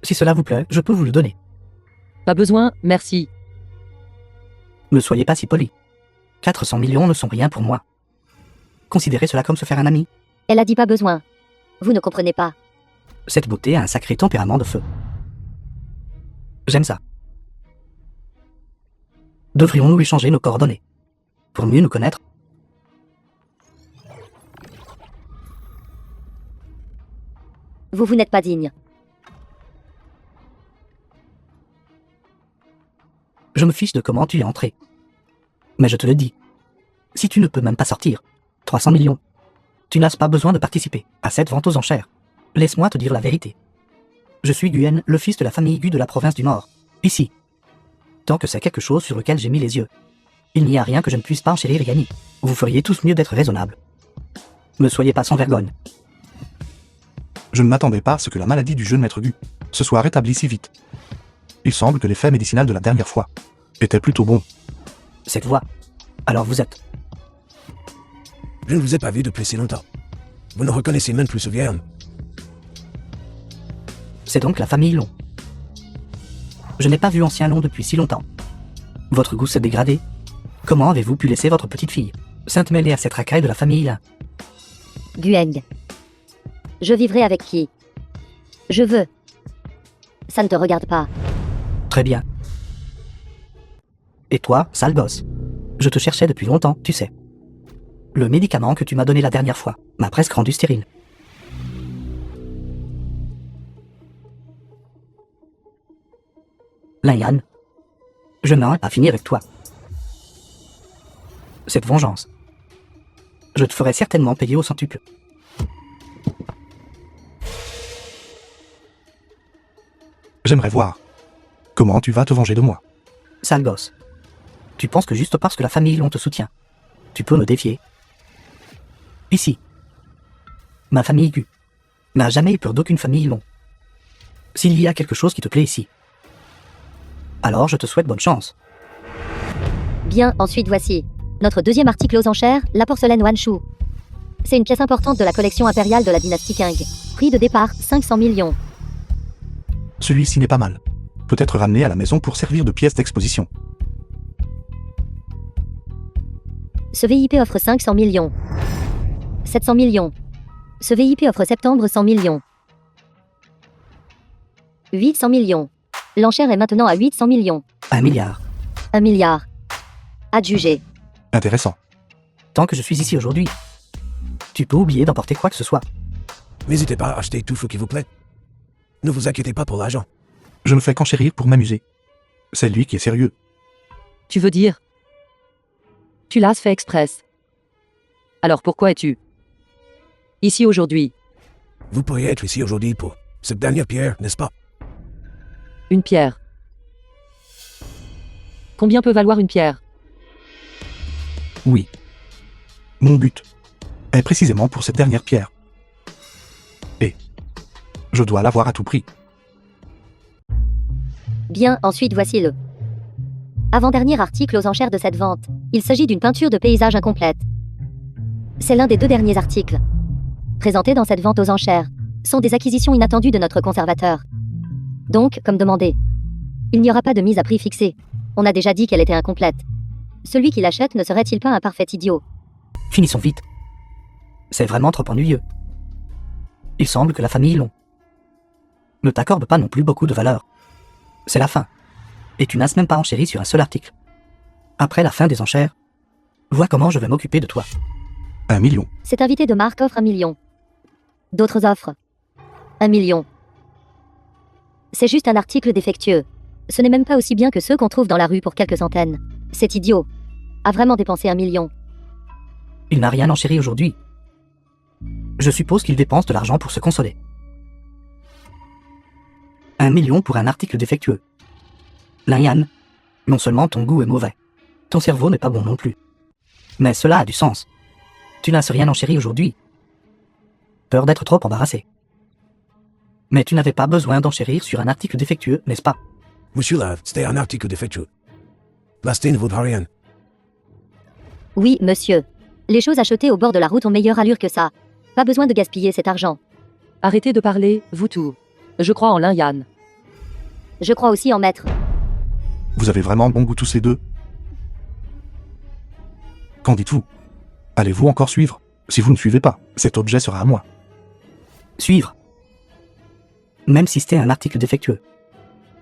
Si cela vous plaît, je peux vous le donner. Pas besoin, merci. Ne soyez pas si poli. 400 millions ne sont rien pour moi. Considérez cela comme se faire un ami. Elle a dit pas besoin. Vous ne comprenez pas. Cette beauté a un sacré tempérament de feu. J'aime ça. Devrions-nous échanger nos coordonnées pour mieux nous connaître? Vous n'êtes pas digne. Je me fiche de comment tu es entré. Mais je te le dis, si tu ne peux même pas sortir 300 millions, tu n'as pas besoin de participer à cette vente aux enchères. Laisse-moi te dire la vérité. Je suis Guen, le fils de la famille Gu de la province du Nord. Ici. Tant que c'est quelque chose sur lequel j'ai mis les yeux, il n'y a rien que je ne puisse pas enchérir Yanni. Vous feriez tous mieux d'être raisonnables. Ne soyez pas sans vergogne. Je ne m'attendais pas à ce que la maladie du jeune maître Gu se soit rétablie si vite. Il semble que l'effet médicinal de la dernière fois était plutôt bon. Cette voix. Alors vous êtes. Je ne vous ai pas vu depuis si longtemps. Vous ne reconnaissez même plus ce vieil homme. C'est donc la famille Long. Je n'ai pas vu ancien Long depuis si longtemps. Votre goût s'est dégradé. Comment avez-vous pu laisser votre petite fille s'intemêler à cette racaille de la famille là? Gueng. Je vivrai avec qui je veux. Ça ne te regarde pas. Très bien. Et toi, sale gosse? Je te cherchais depuis longtemps, tu sais. Le médicament que tu m'as donné la dernière fois m'a presque rendu stérile. Lin-Yan, je n'en ai pas fini avec toi. Cette vengeance, je te ferai certainement payer au centuple. J'aimerais voir. Comment tu vas te venger de moi? Sale gosse. Tu penses que juste parce que la famille Long te soutient, tu peux me défier? Ici, ma famille Gu n'a jamais eu peur d'aucune famille Long. S'il y a quelque chose qui te plaît ici, alors je te souhaite bonne chance. Bien, ensuite voici notre deuxième article aux enchères, la porcelaine Wanshu. C'est une pièce importante de la collection impériale de la dynastie Qing. Prix de départ, 500 millions. Celui-ci n'est pas mal. Peut-être ramené à la maison pour servir de pièce d'exposition. Ce VIP offre 500 millions. 700 millions. Ce VIP offre septembre 100 millions. 800 millions. L'enchère est maintenant à 800 millions. 1 milliard. 1 milliard. Adjugé. Intéressant. Tant que je suis ici aujourd'hui, tu peux oublier d'emporter quoi que ce soit. N'hésitez pas à acheter tout ce qui vous plaît. Ne vous inquiétez pas pour l'argent. Je ne fais qu'enchérir pour m'amuser. C'est lui qui est sérieux. Tu veux dire? Tu l'as fait express. Alors pourquoi es-tu ici aujourd'hui? Vous pourriez être ici aujourd'hui pour cette dernière pierre, n'est-ce pas? Une pierre. Combien peut valoir une pierre? Oui. Mon but est précisément pour cette dernière pierre. Et je dois l'avoir à tout prix. Bien, ensuite voici le avant-dernier article aux enchères de cette vente. Il s'agit d'une peinture de paysage incomplète. C'est l'un des deux derniers articles présentés dans cette vente aux enchères. Sont des acquisitions inattendues de notre conservateur. Donc, comme demandé, il n'y aura pas de mise à prix fixée. On a déjà dit qu'elle était incomplète. Celui qui l'achète ne serait-il pas un parfait idiot? Finissons vite. C'est vraiment trop ennuyeux. Il semble que la famille Long ne t'accorde pas non plus beaucoup de valeur. C'est la fin. Et tu n'as même pas enchéri sur un seul article. Après la fin des enchères, vois comment je vais m'occuper de toi. 1 million. Cet invité de marque offre 1 million. D'autres offres. 1 million. C'est juste un article défectueux. Ce n'est même pas aussi bien que ceux qu'on trouve dans la rue pour quelques centaines. Cet idiot a vraiment dépensé 1 million. Il n'a rien enchéri aujourd'hui. Je suppose qu'il dépense de l'argent pour se consoler. 1 million pour un article défectueux. Lin-Yan, non seulement ton goût est mauvais, ton cerveau n'est pas bon non plus. Mais cela a du sens. Tu n'as rien enchéri aujourd'hui. Peur d'être trop embarrassé. Mais tu n'avais pas besoin d'enchérir sur un article défectueux, n'est-ce pas? Monsieur là, c'était un article défectueux. L'acheter ne vaudra rien. Oui, monsieur. Les choses achetées au bord de la route ont meilleure allure que ça. Pas besoin de gaspiller cet argent. Arrêtez de parler, vous tous. Je crois en Lin-Yan. Je crois aussi en maître. Vous avez vraiment bon goût tous les deux. Qu'en dites-vous? Allez-vous encore suivre? Si vous ne suivez pas, cet objet sera à moi. Suivre. Même si c'était un article défectueux.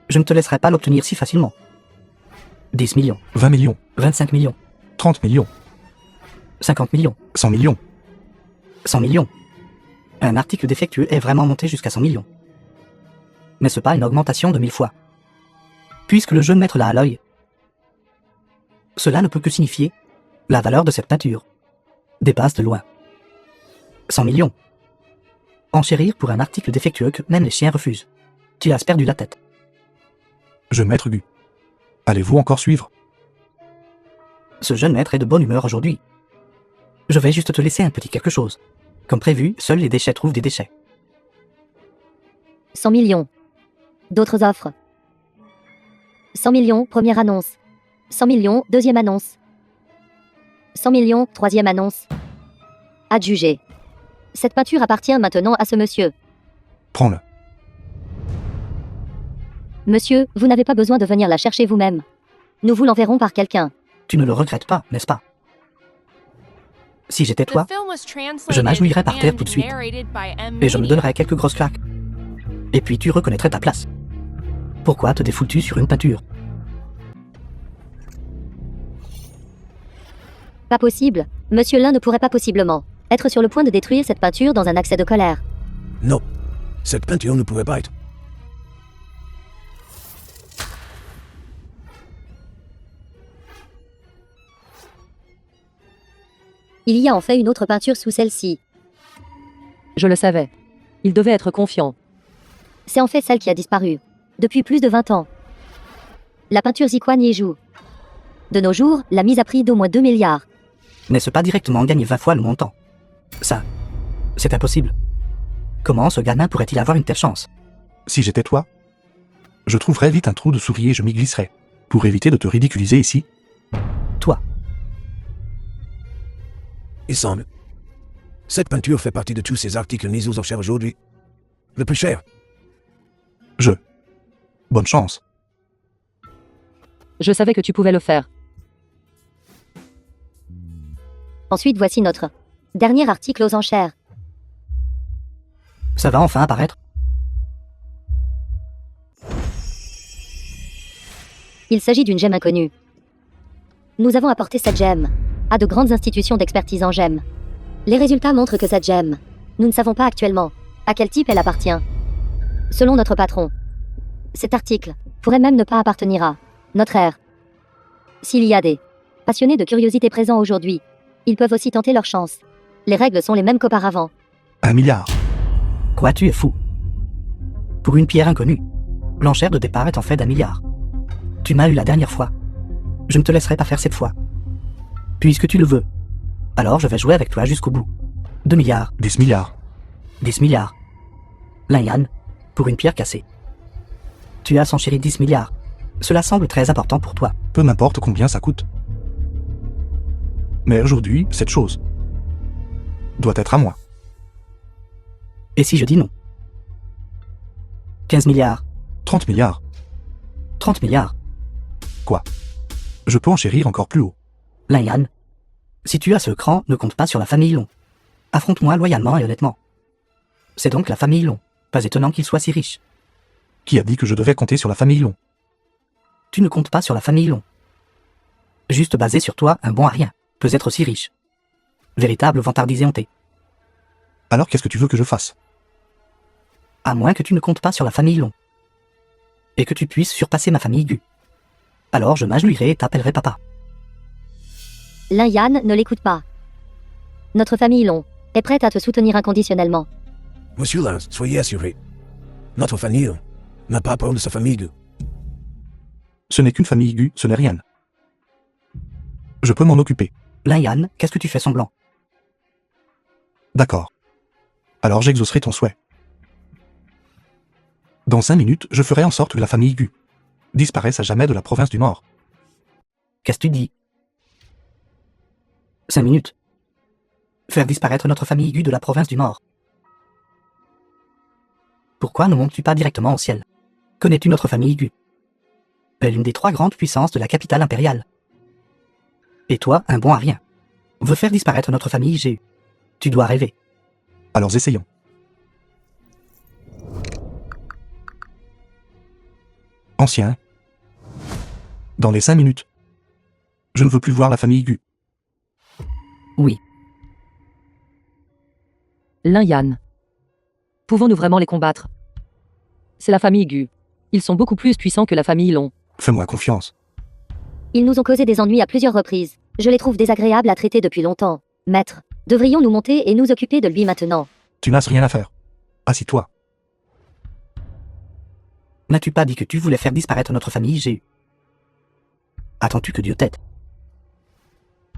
Je ne te laisserai pas l'obtenir si facilement. 10 millions, 20 millions, 25 millions, 30 millions, 50 millions, 100 millions. 100 millions. Un article défectueux est vraiment monté jusqu'à 100 millions. N'est-ce pas une augmentation de 1000 fois? Puisque le jeune maître l'a à l'œil. Cela ne peut que signifier la valeur de cette peinture dépasse de loin. 100 millions. Enchérir pour un article défectueux que même les chiens refusent. Tu as perdu la tête. Je maître Gu. Allez-vous encore suivre? Ce jeune maître est de bonne humeur aujourd'hui. Je vais juste te laisser un petit quelque chose. Comme prévu, seuls les déchets trouvent des déchets. 100 millions. D'autres offres. 100 millions, première annonce. 100 millions, deuxième annonce. 100 millions, troisième annonce. Adjugé. Cette peinture appartient maintenant à ce monsieur. Prends-le. Monsieur, vous n'avez pas besoin de venir la chercher vous-même. Nous vous l'enverrons par quelqu'un. Tu ne le regrettes pas, n'est-ce pas? Si j'étais The toi, film was translated je m'agenouillerais par terre and tout de suite. narrated by M. et je me Media. donnerais quelques grosses claques. Et puis tu reconnaîtrais ta place. Pourquoi te défoules-tu sur une peinture? Pas possible. Monsieur Lin ne pourrait pas possiblement être sur le point de détruire cette peinture dans un accès de colère. Non. Cette peinture ne pouvait pas être. Il y a en fait une autre peinture sous celle-ci. Je le savais. Il devait être confiant. C'est en fait celle qui a disparu. Depuis plus de 20 ans. La peinture Ziquan y joue. De nos jours, la mise a prix d'au moins 2 milliards. N'est-ce pas directement gagner 20 fois le montant? Ça, c'est impossible. Comment ce gamin pourrait-il avoir une telle chance? Si j'étais toi, je trouverais vite un trou de souris et je m'y glisserais. Pour éviter de te ridiculiser ici. Toi, Il semble. Cette peinture fait partie de tous ces articles mis aux enchères aujourd'hui. Le plus cher. Bonne chance. Je savais que tu pouvais le faire. Ensuite, voici notre dernier article aux enchères. ça va enfin apparaître? Il s'agit d'une gemme inconnue. Nous avons apporté cette gemme à de grandes institutions d'expertise en gemmes. Les résultats montrent que cette gemme, nous ne savons pas actuellement à quel type elle appartient. Selon notre patron, cet article pourrait même ne pas appartenir à notre ère. S'il y a des passionnés de curiosité présents aujourd'hui, ils peuvent aussi tenter leur chance. Les règles sont les mêmes qu'auparavant. 1 milliard. Quoi, tu es fou? Pour une pierre inconnue, l'enchère de départ est en fait d'1 milliard. Tu m'as eu la dernière fois. Je ne te laisserai pas faire cette fois. Puisque tu le veux. Alors je vais jouer avec toi jusqu'au bout. 2 milliards, 10 milliards. 10 milliards. Lin-Yan, pour une pierre cassée. Tu as s'enchéri 10 milliards. Cela semble très important pour toi. Peu m'importe combien ça coûte. Mais aujourd'hui, cette chose doit être à moi. Et si je dis non? 15 milliards, 30 milliards. 30 milliards. Quoi? Je peux enchérir encore plus haut. Lin-Yan, si tu as ce cran, ne compte pas sur la famille Long. Affronte-moi loyalement et honnêtement. C'est donc la famille Long. Pas étonnant qu'il soit si riche. Qui a dit que je devais compter sur la famille Long? Tu ne comptes pas sur la famille Long. Juste basé sur toi, un bon à rien, peut être aussi riche. Véritable vantardisé honté. Alors qu'est-ce que tu veux que je fasse? À moins que tu ne comptes pas sur la famille Long. Et que tu puisses surpasser ma famille Gu. Alors je m'agenouillerai et t'appellerai papa. Lin-Yan, ne l'écoute pas. Notre famille Long est prête à te soutenir inconditionnellement. Monsieur Lance, soyez assuré. Notre famille n'a pas peur de sa famille. Ce n'est qu'une famille Gu, ce n'est rien. Je peux m'en occuper. Lin-Yan, qu'est-ce que tu fais semblant? D'accord. Alors j'exaucerai ton souhait. Dans 5 minutes, je ferai en sorte que la famille Gu disparaisse à jamais de la province du Nord. Qu'est-ce que tu dis? 5 minutes. Faire disparaître notre famille Gu de la province du Nord. Pourquoi ne montes-tu pas directement au ciel? Connais-tu notre famille Gu? Elle est une des 3 grandes puissances de la capitale impériale. Et toi, un bon à rien. Veux faire disparaître notre famille Gu. Tu dois rêver. Alors essayons. Ancien. Dans les 5 minutes. Je ne veux plus voir la famille Gu. Oui. Lin-Yan. Pouvons-nous vraiment les combattre? C'est la famille Gu. Ils sont beaucoup plus puissants que la famille Long. Fais-moi confiance. Ils nous ont causé des ennuis à plusieurs reprises. Je les trouve désagréables à traiter depuis longtemps. Maître, devrions-nous monter et nous occuper de lui maintenant? Tu n'as rien à faire. Assis-toi. N'as-tu pas dit que tu voulais faire disparaître notre famille Gu? Attends-tu que Dieu t'aide?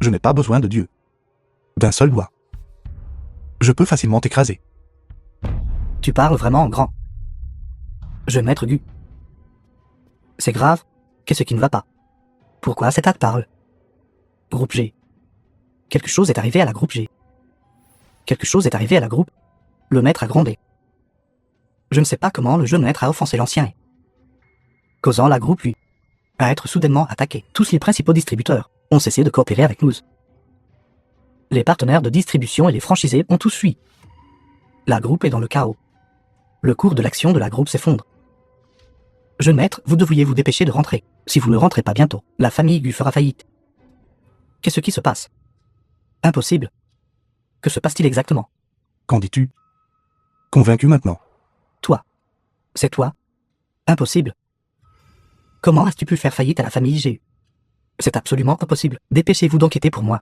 Je n'ai pas besoin de Dieu. D'un seul doigt. Je peux facilement t'écraser. Tu parles vraiment en grand. Je maître Gu. C'est grave. Qu'est-ce qui ne va pas? Pourquoi cet acte parle? Groupe G. Quelque chose est arrivé à la groupe G. Quelque chose est arrivé à la groupe. Le maître a grondé. Je ne sais pas comment le jeune maître a offensé l'ancien. Causant la groupe lui à être soudainement attaqué. Tous les principaux distributeurs ont cessé de coopérer avec nous. Les partenaires de distribution et les franchisés ont tous fui. La groupe est dans le chaos. Le cours de l'action de la groupe s'effondre. Jeune maître, vous devriez vous dépêcher de rentrer. Si vous ne rentrez pas bientôt, la famille Gu fera faillite. Qu'est-ce qui se passe? Impossible. Que se passe-t-il exactement? Qu'en dis-tu? Convaincu maintenant. Toi. C'est toi? Impossible. Comment as-tu pu faire faillite à la famille Gu? C'est absolument impossible. Dépêchez-vous d'enquêter pour moi.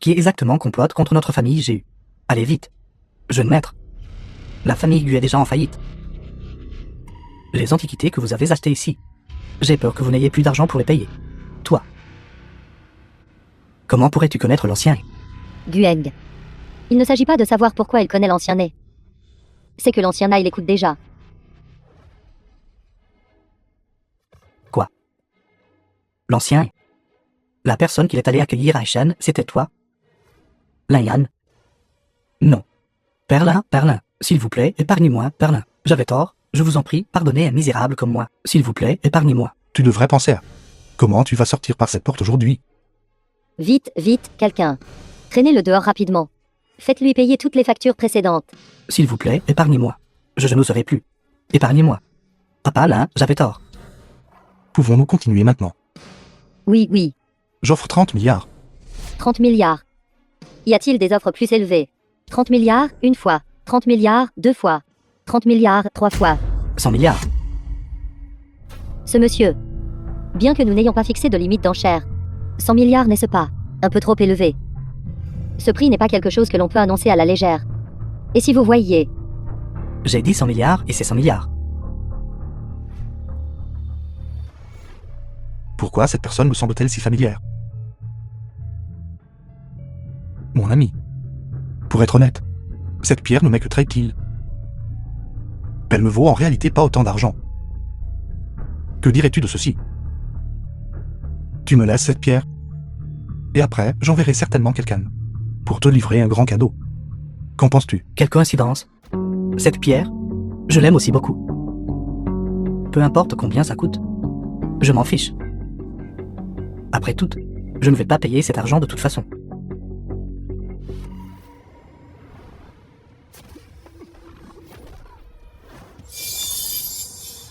Qui exactement complote contre notre famille GU? Allez vite. Jeune maître. La famille GU est déjà en faillite. Les antiquités que vous avez achetées ici. J'ai peur que vous n'ayez plus d'argent pour les payer. Toi. Comment pourrais-tu connaître l'ancien? Gueng. Il ne s'agit pas de savoir pourquoi il connaît l'ancien nez. C'est que l'ancien nez l'écoute déjà. Quoi? L'ancien? La personne qu'il est allé accueillir à Echen, c'était toi? Lin-Yan? Non. Perlin, s'il vous plaît, épargnez-moi, Perlin. J'avais tort, je vous en prie, pardonnez un misérable comme moi. S'il vous plaît, épargnez-moi. Tu devrais penser à comment tu vas sortir par cette porte aujourd'hui. Vite, vite, quelqu'un. Traînez-le dehors rapidement. Faites-lui payer toutes les factures précédentes. S'il vous plaît, épargnez-moi. Je n'oserai plus. Épargnez-moi. Papa, là, j'avais tort. Pouvons-nous continuer maintenant? Oui, oui. J'offre 30 milliards. 30 milliards. Y a-t-il des offres plus élevées? 30 milliards, une fois. 30 milliards, deux fois. 30 milliards, trois fois. 100 milliards. Ce monsieur. Bien que nous n'ayons pas fixé de limite d'enchère, 100 milliards n'est-ce pas un peu trop élevé? Ce prix n'est pas quelque chose que l'on peut annoncer à la légère. Et si vous voyiez? J'ai dit 100 milliards et c'est 100 milliards. Pourquoi cette personne me semble-t-elle si familière? Mon ami. Pour être honnête, cette pierre ne m'est que très utile. Elle me vaut en réalité pas autant d'argent. Que dirais-tu de ceci? Tu me laisses cette pierre, et après, j'enverrai certainement quelqu'un pour te livrer un grand cadeau. Qu'en penses-tu? Quelle coïncidence. Cette pierre, je l'aime aussi beaucoup. Peu importe combien ça coûte. Je m'en fiche. Après tout, je ne vais pas payer cet argent de toute façon.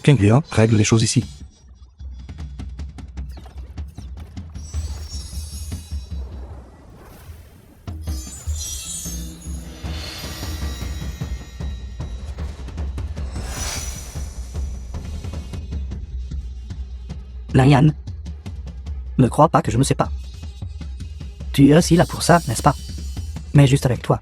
Kenglia règle les choses ici. Lin-Yan. Ne crois pas que je ne sais pas. Tu es aussi là pour ça, n'est-ce pas? Mais juste avec toi.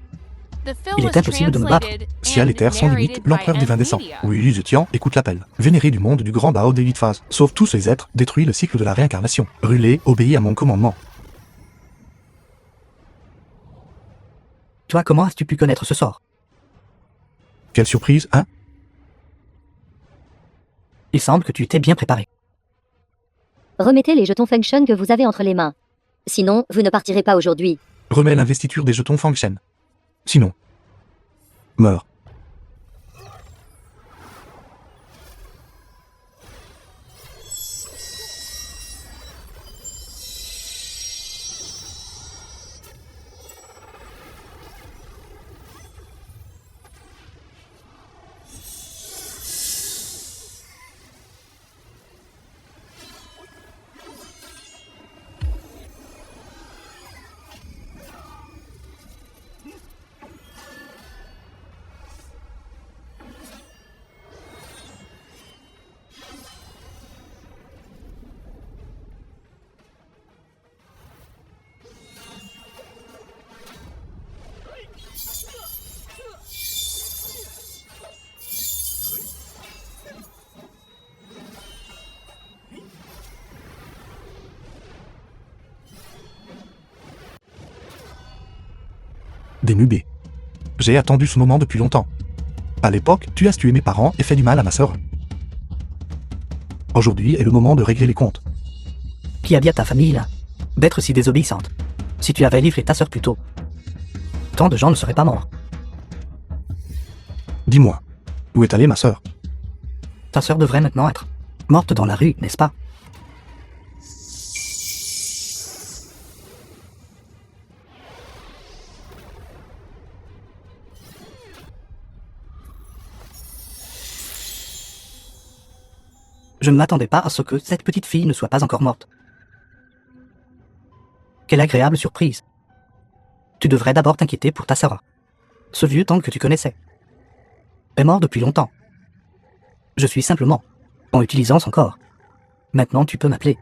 The film Il est was impossible de me battre. translated Ciel et and terre sans limite, narrated by l'empereur des vins descend. Media. Oui, Zetian, écoute l'appel. Vénéré du monde du grand Bao d'élite phase. Sauve tous ces êtres, détruis le cycle de la réincarnation. Brûlez, obéis à mon commandement. Toi, comment as-tu pu connaître ce sort? Quelle surprise, hein? Il semble que tu t'es bien préparé. Remettez les jetons Function que vous avez entre les mains. Sinon, vous ne partirez pas aujourd'hui. Remets l'investiture des jetons Fang Shen. Sinon, meurs. Dénubé. J'ai attendu ce moment depuis longtemps. À l'époque, tu as tué mes parents et fait du mal à ma sœur. Aujourd'hui est le moment de régler les comptes. Qui a dit à ta famille, là, d'être si désobéissante? Si tu avais livré ta sœur plus tôt, tant de gens ne seraient pas morts. Dis-moi, où est allée ma sœur? Ta sœur devrait maintenant être morte dans la rue, n'est-ce pas? Je ne m'attendais pas à ce que cette petite fille ne soit pas encore morte. Quelle agréable surprise. Tu devrais d'abord t'inquiéter pour ta sœur. Ce vieux Tang que tu connaissais est mort depuis longtemps. Je suis simplement en utilisant son corps. Maintenant tu peux m'appeler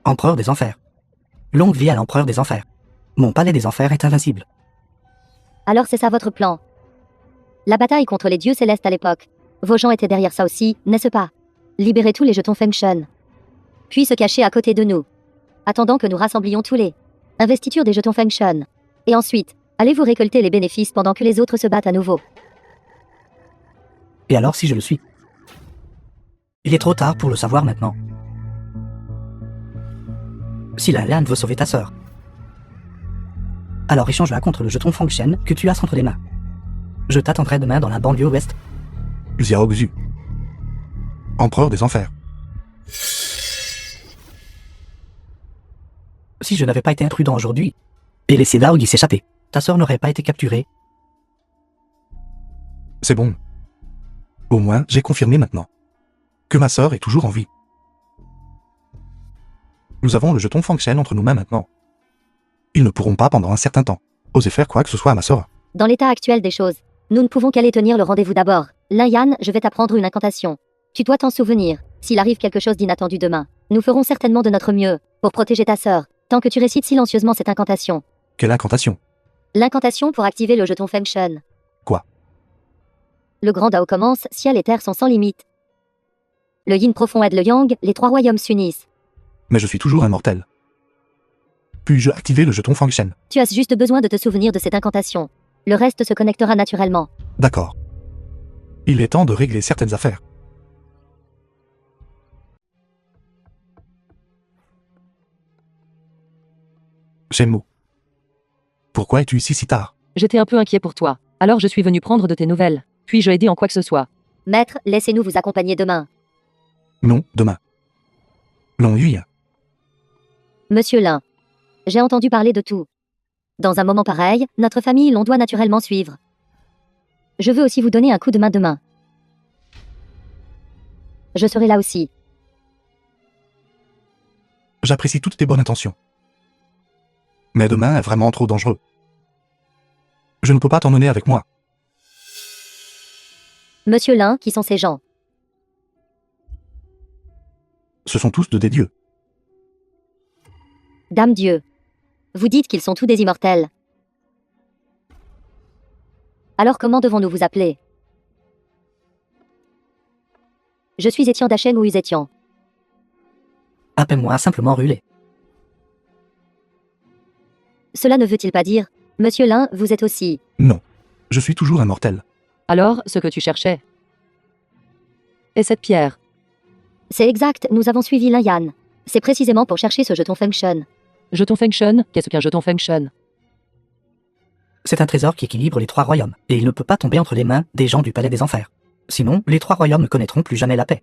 Empereur des Enfers. Longue vie à l'Empereur des Enfers. Mon palais des enfers est invincible. Alors c'est ça votre plan. La bataille contre les dieux célestes à l'époque. Vos gens étaient derrière ça aussi, n'est-ce pas? Libérer tous les jetons Feng Shen. Puis se cacher à côté de nous. Attendant que nous rassemblions tous les investitures des jetons Feng Shen. Et ensuite, allez-vous récolter les bénéfices pendant que les autres se battent à nouveau. Et alors si je le suis? Il est trop tard pour le savoir maintenant. Si la Liane veut sauver ta sœur, alors échange-la contre le jeton Feng Shen que tu as entre les mains. Je t'attendrai demain dans la banlieue ouest. Xiao Xu. Empereur des enfers. Si je n'avais pas été imprudent aujourd'hui et laissé Daogi s'échapper, ta sœur n'aurait pas été capturée. C'est bon. Au moins, j'ai confirmé maintenant que ma sœur est toujours en vie. Nous avons le jeton Feng Shen entre nos mains maintenant. Ils ne pourront pas, pendant un certain temps, oser faire quoi que ce soit à ma sœur. Dans l'état actuel des choses, nous ne pouvons qu'aller tenir le rendez-vous d'abord. Lin Yan, je vais t'apprendre une incantation. Tu dois t'en souvenir. S'il arrive quelque chose d'inattendu demain, nous ferons certainement de notre mieux pour protéger ta sœur, tant que tu récites silencieusement cette incantation. Quelle incantation? L'incantation pour activer le jeton Feng Shen. Quoi? Le grand Dao commence, ciel et terre sont sans limite. Le yin profond aide le yang, les trois royaumes s'unissent. Mais je suis toujours un mortel. Puis-je activer le jeton Feng Shen? Tu as juste besoin de te souvenir de cette incantation. Le reste se connectera naturellement. D'accord. Il est temps de régler certaines affaires. Shenmue. Pourquoi es-tu ici si tard? J'étais un peu inquiet pour toi. Alors je suis venu prendre de tes nouvelles. Puis-je aider en quoi que ce soit? Maître, laissez-nous vous accompagner demain. Non, demain. Long Yui. Monsieur Lin, j'ai entendu parler de tout. Dans un moment pareil, notre famille l'on doit naturellement suivre. Je veux aussi vous donner un coup de main demain. Je serai là aussi. J'apprécie toutes tes bonnes intentions. Mais demain est vraiment trop dangereux. Je ne peux pas t'emmener avec moi. Monsieur Lin, qui sont ces gens? Ce sont tous de des dieux. Dame Dieu. Vous dites qu'ils sont tous des immortels. Alors comment devons-nous vous appeler? Je suis Étienne Dachen ou Usétian. Appelle-moi simplement Rulé. Cela ne veut-il pas dire, Monsieur Lin, vous êtes aussi... Non. Je suis toujours un mortel. Alors, ce que tu cherchais. Et cette pierre? C'est exact, nous avons suivi Lin Yan. C'est précisément pour chercher ce jeton Feng Shen. Jeton Feng Shen? Qu'est-ce qu'un jeton Feng Shen? C'est un trésor qui équilibre les trois royaumes, et il ne peut pas tomber entre les mains des gens du palais des enfers. Sinon, les trois royaumes ne connaîtront plus jamais la paix.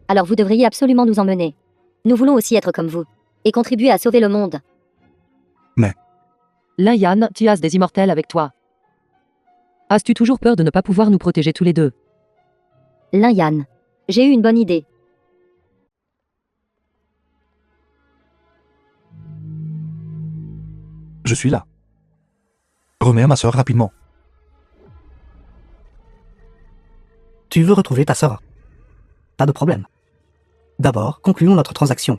Alors vous devriez absolument nous emmener. Nous voulons aussi être comme vous. Et contribuer à sauver le monde. Lin Yan, tu as des immortels avec toi. As-tu toujours peur de ne pas pouvoir nous protéger tous les deux? Lin Yan. J'ai eu une bonne idée. Je suis là. Remets à ma sœur rapidement. Tu veux retrouver ta sœur? Pas de problème. D'abord, concluons notre transaction.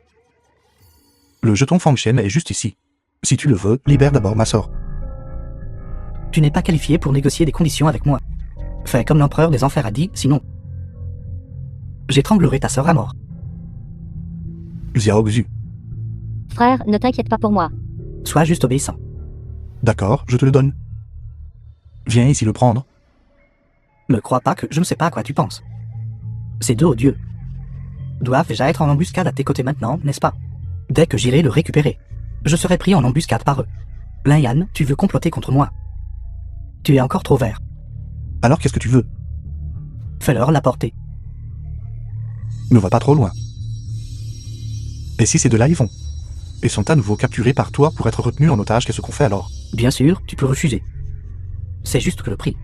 Le jeton Feng Shen est juste ici. Si tu le veux, libère d'abord ma sœur. Tu n'es pas qualifié pour négocier des conditions avec moi. Fais comme l'empereur des enfers a dit, sinon... j'étranglerai ta sœur à mort. Xiao Xu. Frère, ne t'inquiète pas pour moi. Sois juste obéissant. D'accord, je te le donne. Viens ici le prendre. Ne crois pas que je ne sais pas à quoi tu penses. Ces deux odieux doivent déjà être en embuscade à tes côtés maintenant, n'est-ce pas? Dès que j'irai le récupérer, je serai pris en embuscade par eux. Lin Yan, tu veux comploter contre moi. Tu es encore trop vert. Alors qu'est-ce que tu veux? Fais-leur la portée. Ne va pas trop loin. Et si ces deux-là y vont? Et sont à nouveau capturés par toi pour être retenus en otage, qu'est-ce qu'on fait alors? Bien sûr, tu peux refuser. C'est juste que le prix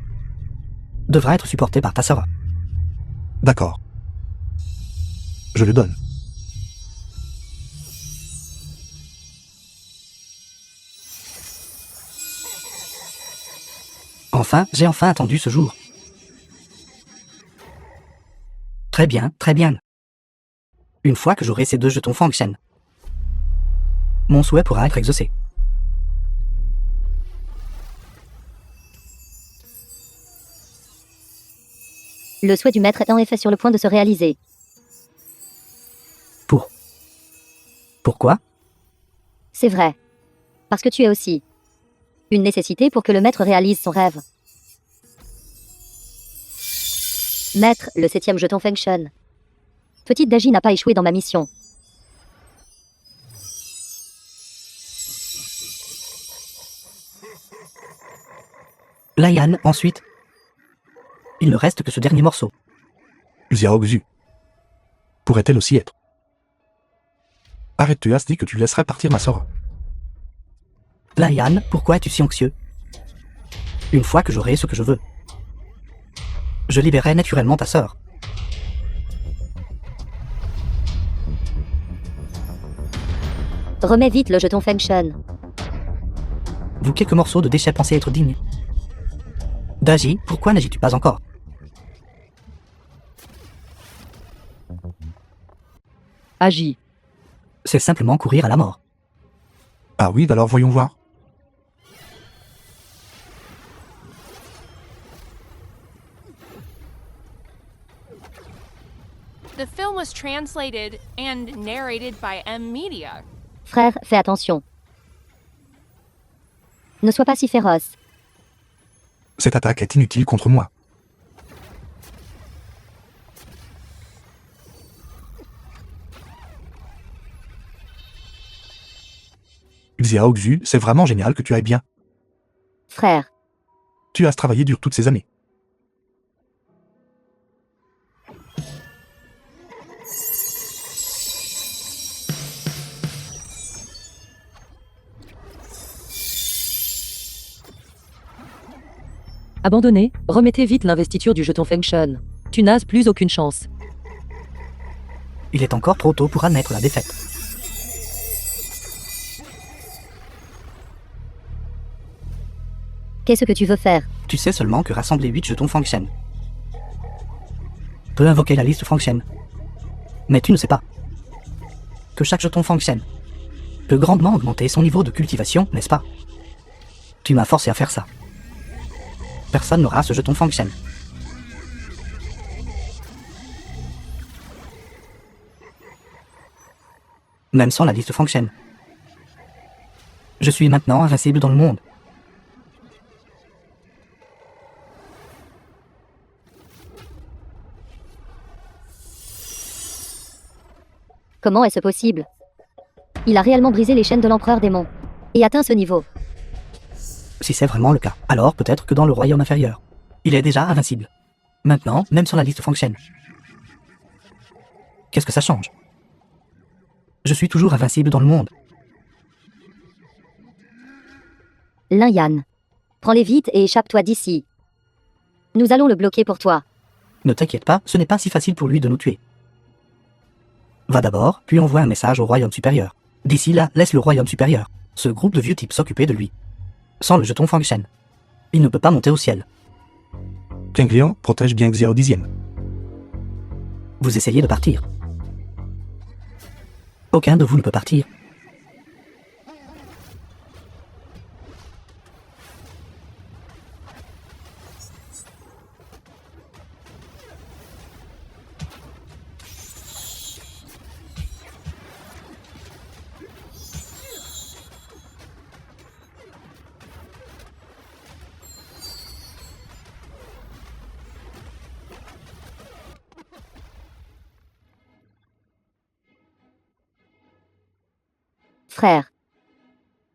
devra être supporté par ta sœur. D'accord. Je le donne. Enfin, j'ai enfin attendu ce jour. Très bien, très bien. Une fois que j'aurai ces deux jetons Feng Shen, mon souhait pourra être exaucé. Le souhait du maître est en effet sur le point de se réaliser. Pourquoi? C'est vrai. Parce que tu es aussi une nécessité pour que le maître réalise son rêve. Maître, le 7e jeton Feng-Shen. Petite Daji n'a pas échoué dans ma mission. Laian, ensuite. Il ne reste que ce dernier morceau. Xiao Xu. Pourrait-elle aussi être? Arrête, tu as dit que tu laisserais partir ma sœur. Laian, pourquoi es-tu si anxieux? Une fois que j'aurai ce que je veux, je libérerai naturellement ta sœur. Remets vite le jeton Feng-Shen. Vous quelques morceaux de déchets pensez être dignes. Daji, pourquoi n'agis-tu pas encore? Agis. C'est simplement courir à la mort. Ah oui, alors voyons voir. The film was translated and narrated by M Media. Frère, fais attention. Ne sois pas si féroce. Cette attaque est inutile contre moi. Xiao Xu, c'est vraiment génial que tu ailles bien. Frère, Tu as travaillé dur toutes ces années. Abandonnez, remettez vite l'investiture du jeton Feng-Shen. Tu n'as plus aucune chance. Il est encore trop tôt pour admettre la défaite. qu'est-ce que tu veux faire? Tu sais seulement que rassembler 8 jetons Feng-Shen peut invoquer la liste Feng-Shen. Mais tu ne sais pas que chaque jeton Feng-Shen peut grandement augmenter son niveau de cultivation, n'est-ce pas? Tu m'as forcé à faire ça. Personne n'aura ce jeton Feng-Shen. Même sans la liste Feng-Shen. Je suis maintenant invincible dans le monde. Comment est-ce possible? Il a réellement brisé les chaînes de l'empereur démon et atteint ce niveau. Si c'est vraiment le cas, alors peut-être que dans le royaume inférieur, il est déjà invincible. Maintenant, même sur la liste Feng-Shen. Qu'est-ce que ça change? Je suis toujours invincible dans le monde. Lin Yan. Prends-les vite et échappe-toi d'ici. Nous allons le bloquer pour toi. Ne t'inquiète pas, ce n'est pas si facile pour lui de nous tuer. Va d'abord, puis envoie un message au royaume supérieur. D'ici là, laisse le royaume supérieur, ce groupe de vieux types s'occuper de lui. Sans le jeton Feng-Shen, il ne peut pas monter au ciel. Kenglian, protège bien Xiao Dixième. Vous essayez de partir. Aucun de vous ne peut partir. Frère.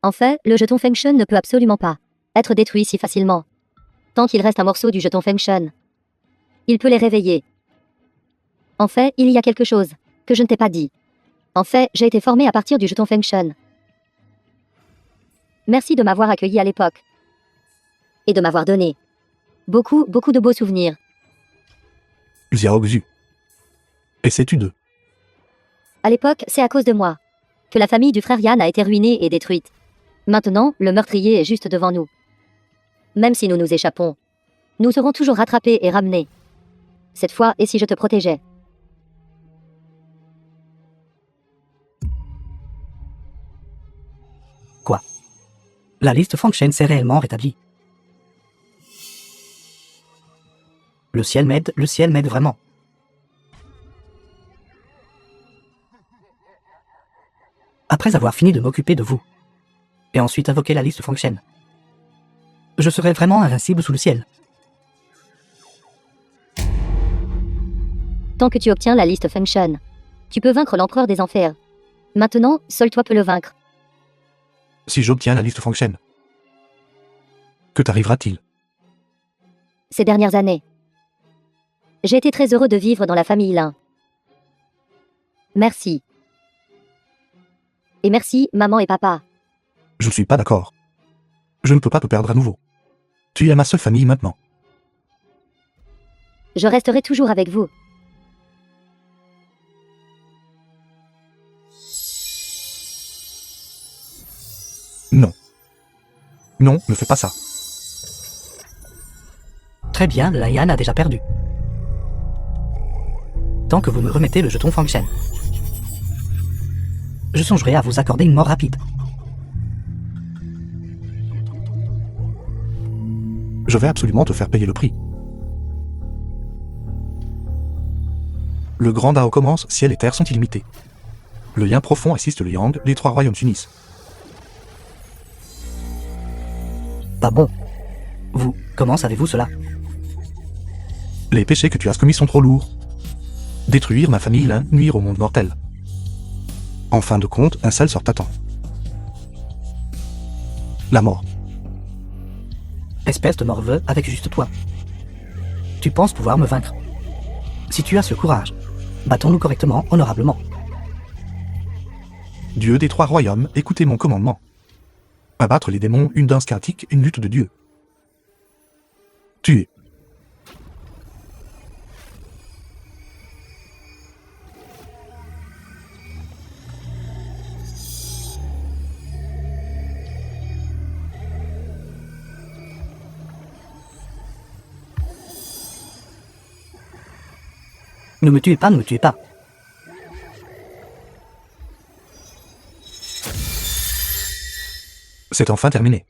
En fait, le jeton Feng-Shen ne peut absolument pas être détruit si facilement. Tant qu'il reste un morceau du jeton Feng-Shen, il peut les réveiller. En fait, il y a quelque chose que je ne t'ai pas dit. En fait, j'ai été formé à partir du jeton Feng-Shen. Merci de m'avoir accueilli à l'époque. Et de m'avoir donné beaucoup de beaux souvenirs. Xiao Xu. Et sais-tu d'eux? À l'époque, c'est à cause de moi que la famille du frère Yan a été ruinée et détruite. Maintenant, le meurtrier est juste devant nous. Même si nous nous échappons, nous serons toujours rattrapés et ramenés. Cette fois, et si je te protégeais? Quoi? La liste Feng-Shen s'est réellement rétablie. Le ciel m'aide vraiment. Après avoir fini de m'occuper de vous, et ensuite invoquer la liste function, je serai vraiment invincible sous le ciel. Tant que tu obtiens la liste function, tu peux vaincre l'empereur des enfers. Maintenant, seul toi peux le vaincre. Si j'obtiens la liste function, que t'arrivera-t-il? Ces dernières années, j'ai été très heureux de vivre dans la famille Lin. Merci. Et merci, maman et papa. Je ne suis pas d'accord. Je ne peux pas te perdre à nouveau. Tu es ma seule famille maintenant. Je resterai toujours avec vous. Non. Non, ne fais pas ça. Très bien, Laian a déjà perdu. Tant que vous me remettez le jeton function, je songerai à vous accorder une mort rapide. Je vais absolument te faire payer le prix. Le grand Dao commence, ciel et terre sont illimités. Le yin profond assiste le yang, les trois royaumes s'unissent. Pas bon. Vous, comment savez-vous cela? Les péchés que tu as commis sont trop lourds. Détruire ma famille Lin, nuire au monde mortel. En fin de compte, un seul sort t'attend. La mort. Espèce de morveux avec juste toi. Tu penses pouvoir me vaincre? Si tu as ce courage, battons-nous correctement, honorablement. Dieu des trois royaumes, écoutez mon commandement. Abattre les démons, une danse chaotique, une lutte de dieu. Tuer. Ne me tuez pas, ne me tuez pas. C'est enfin terminé.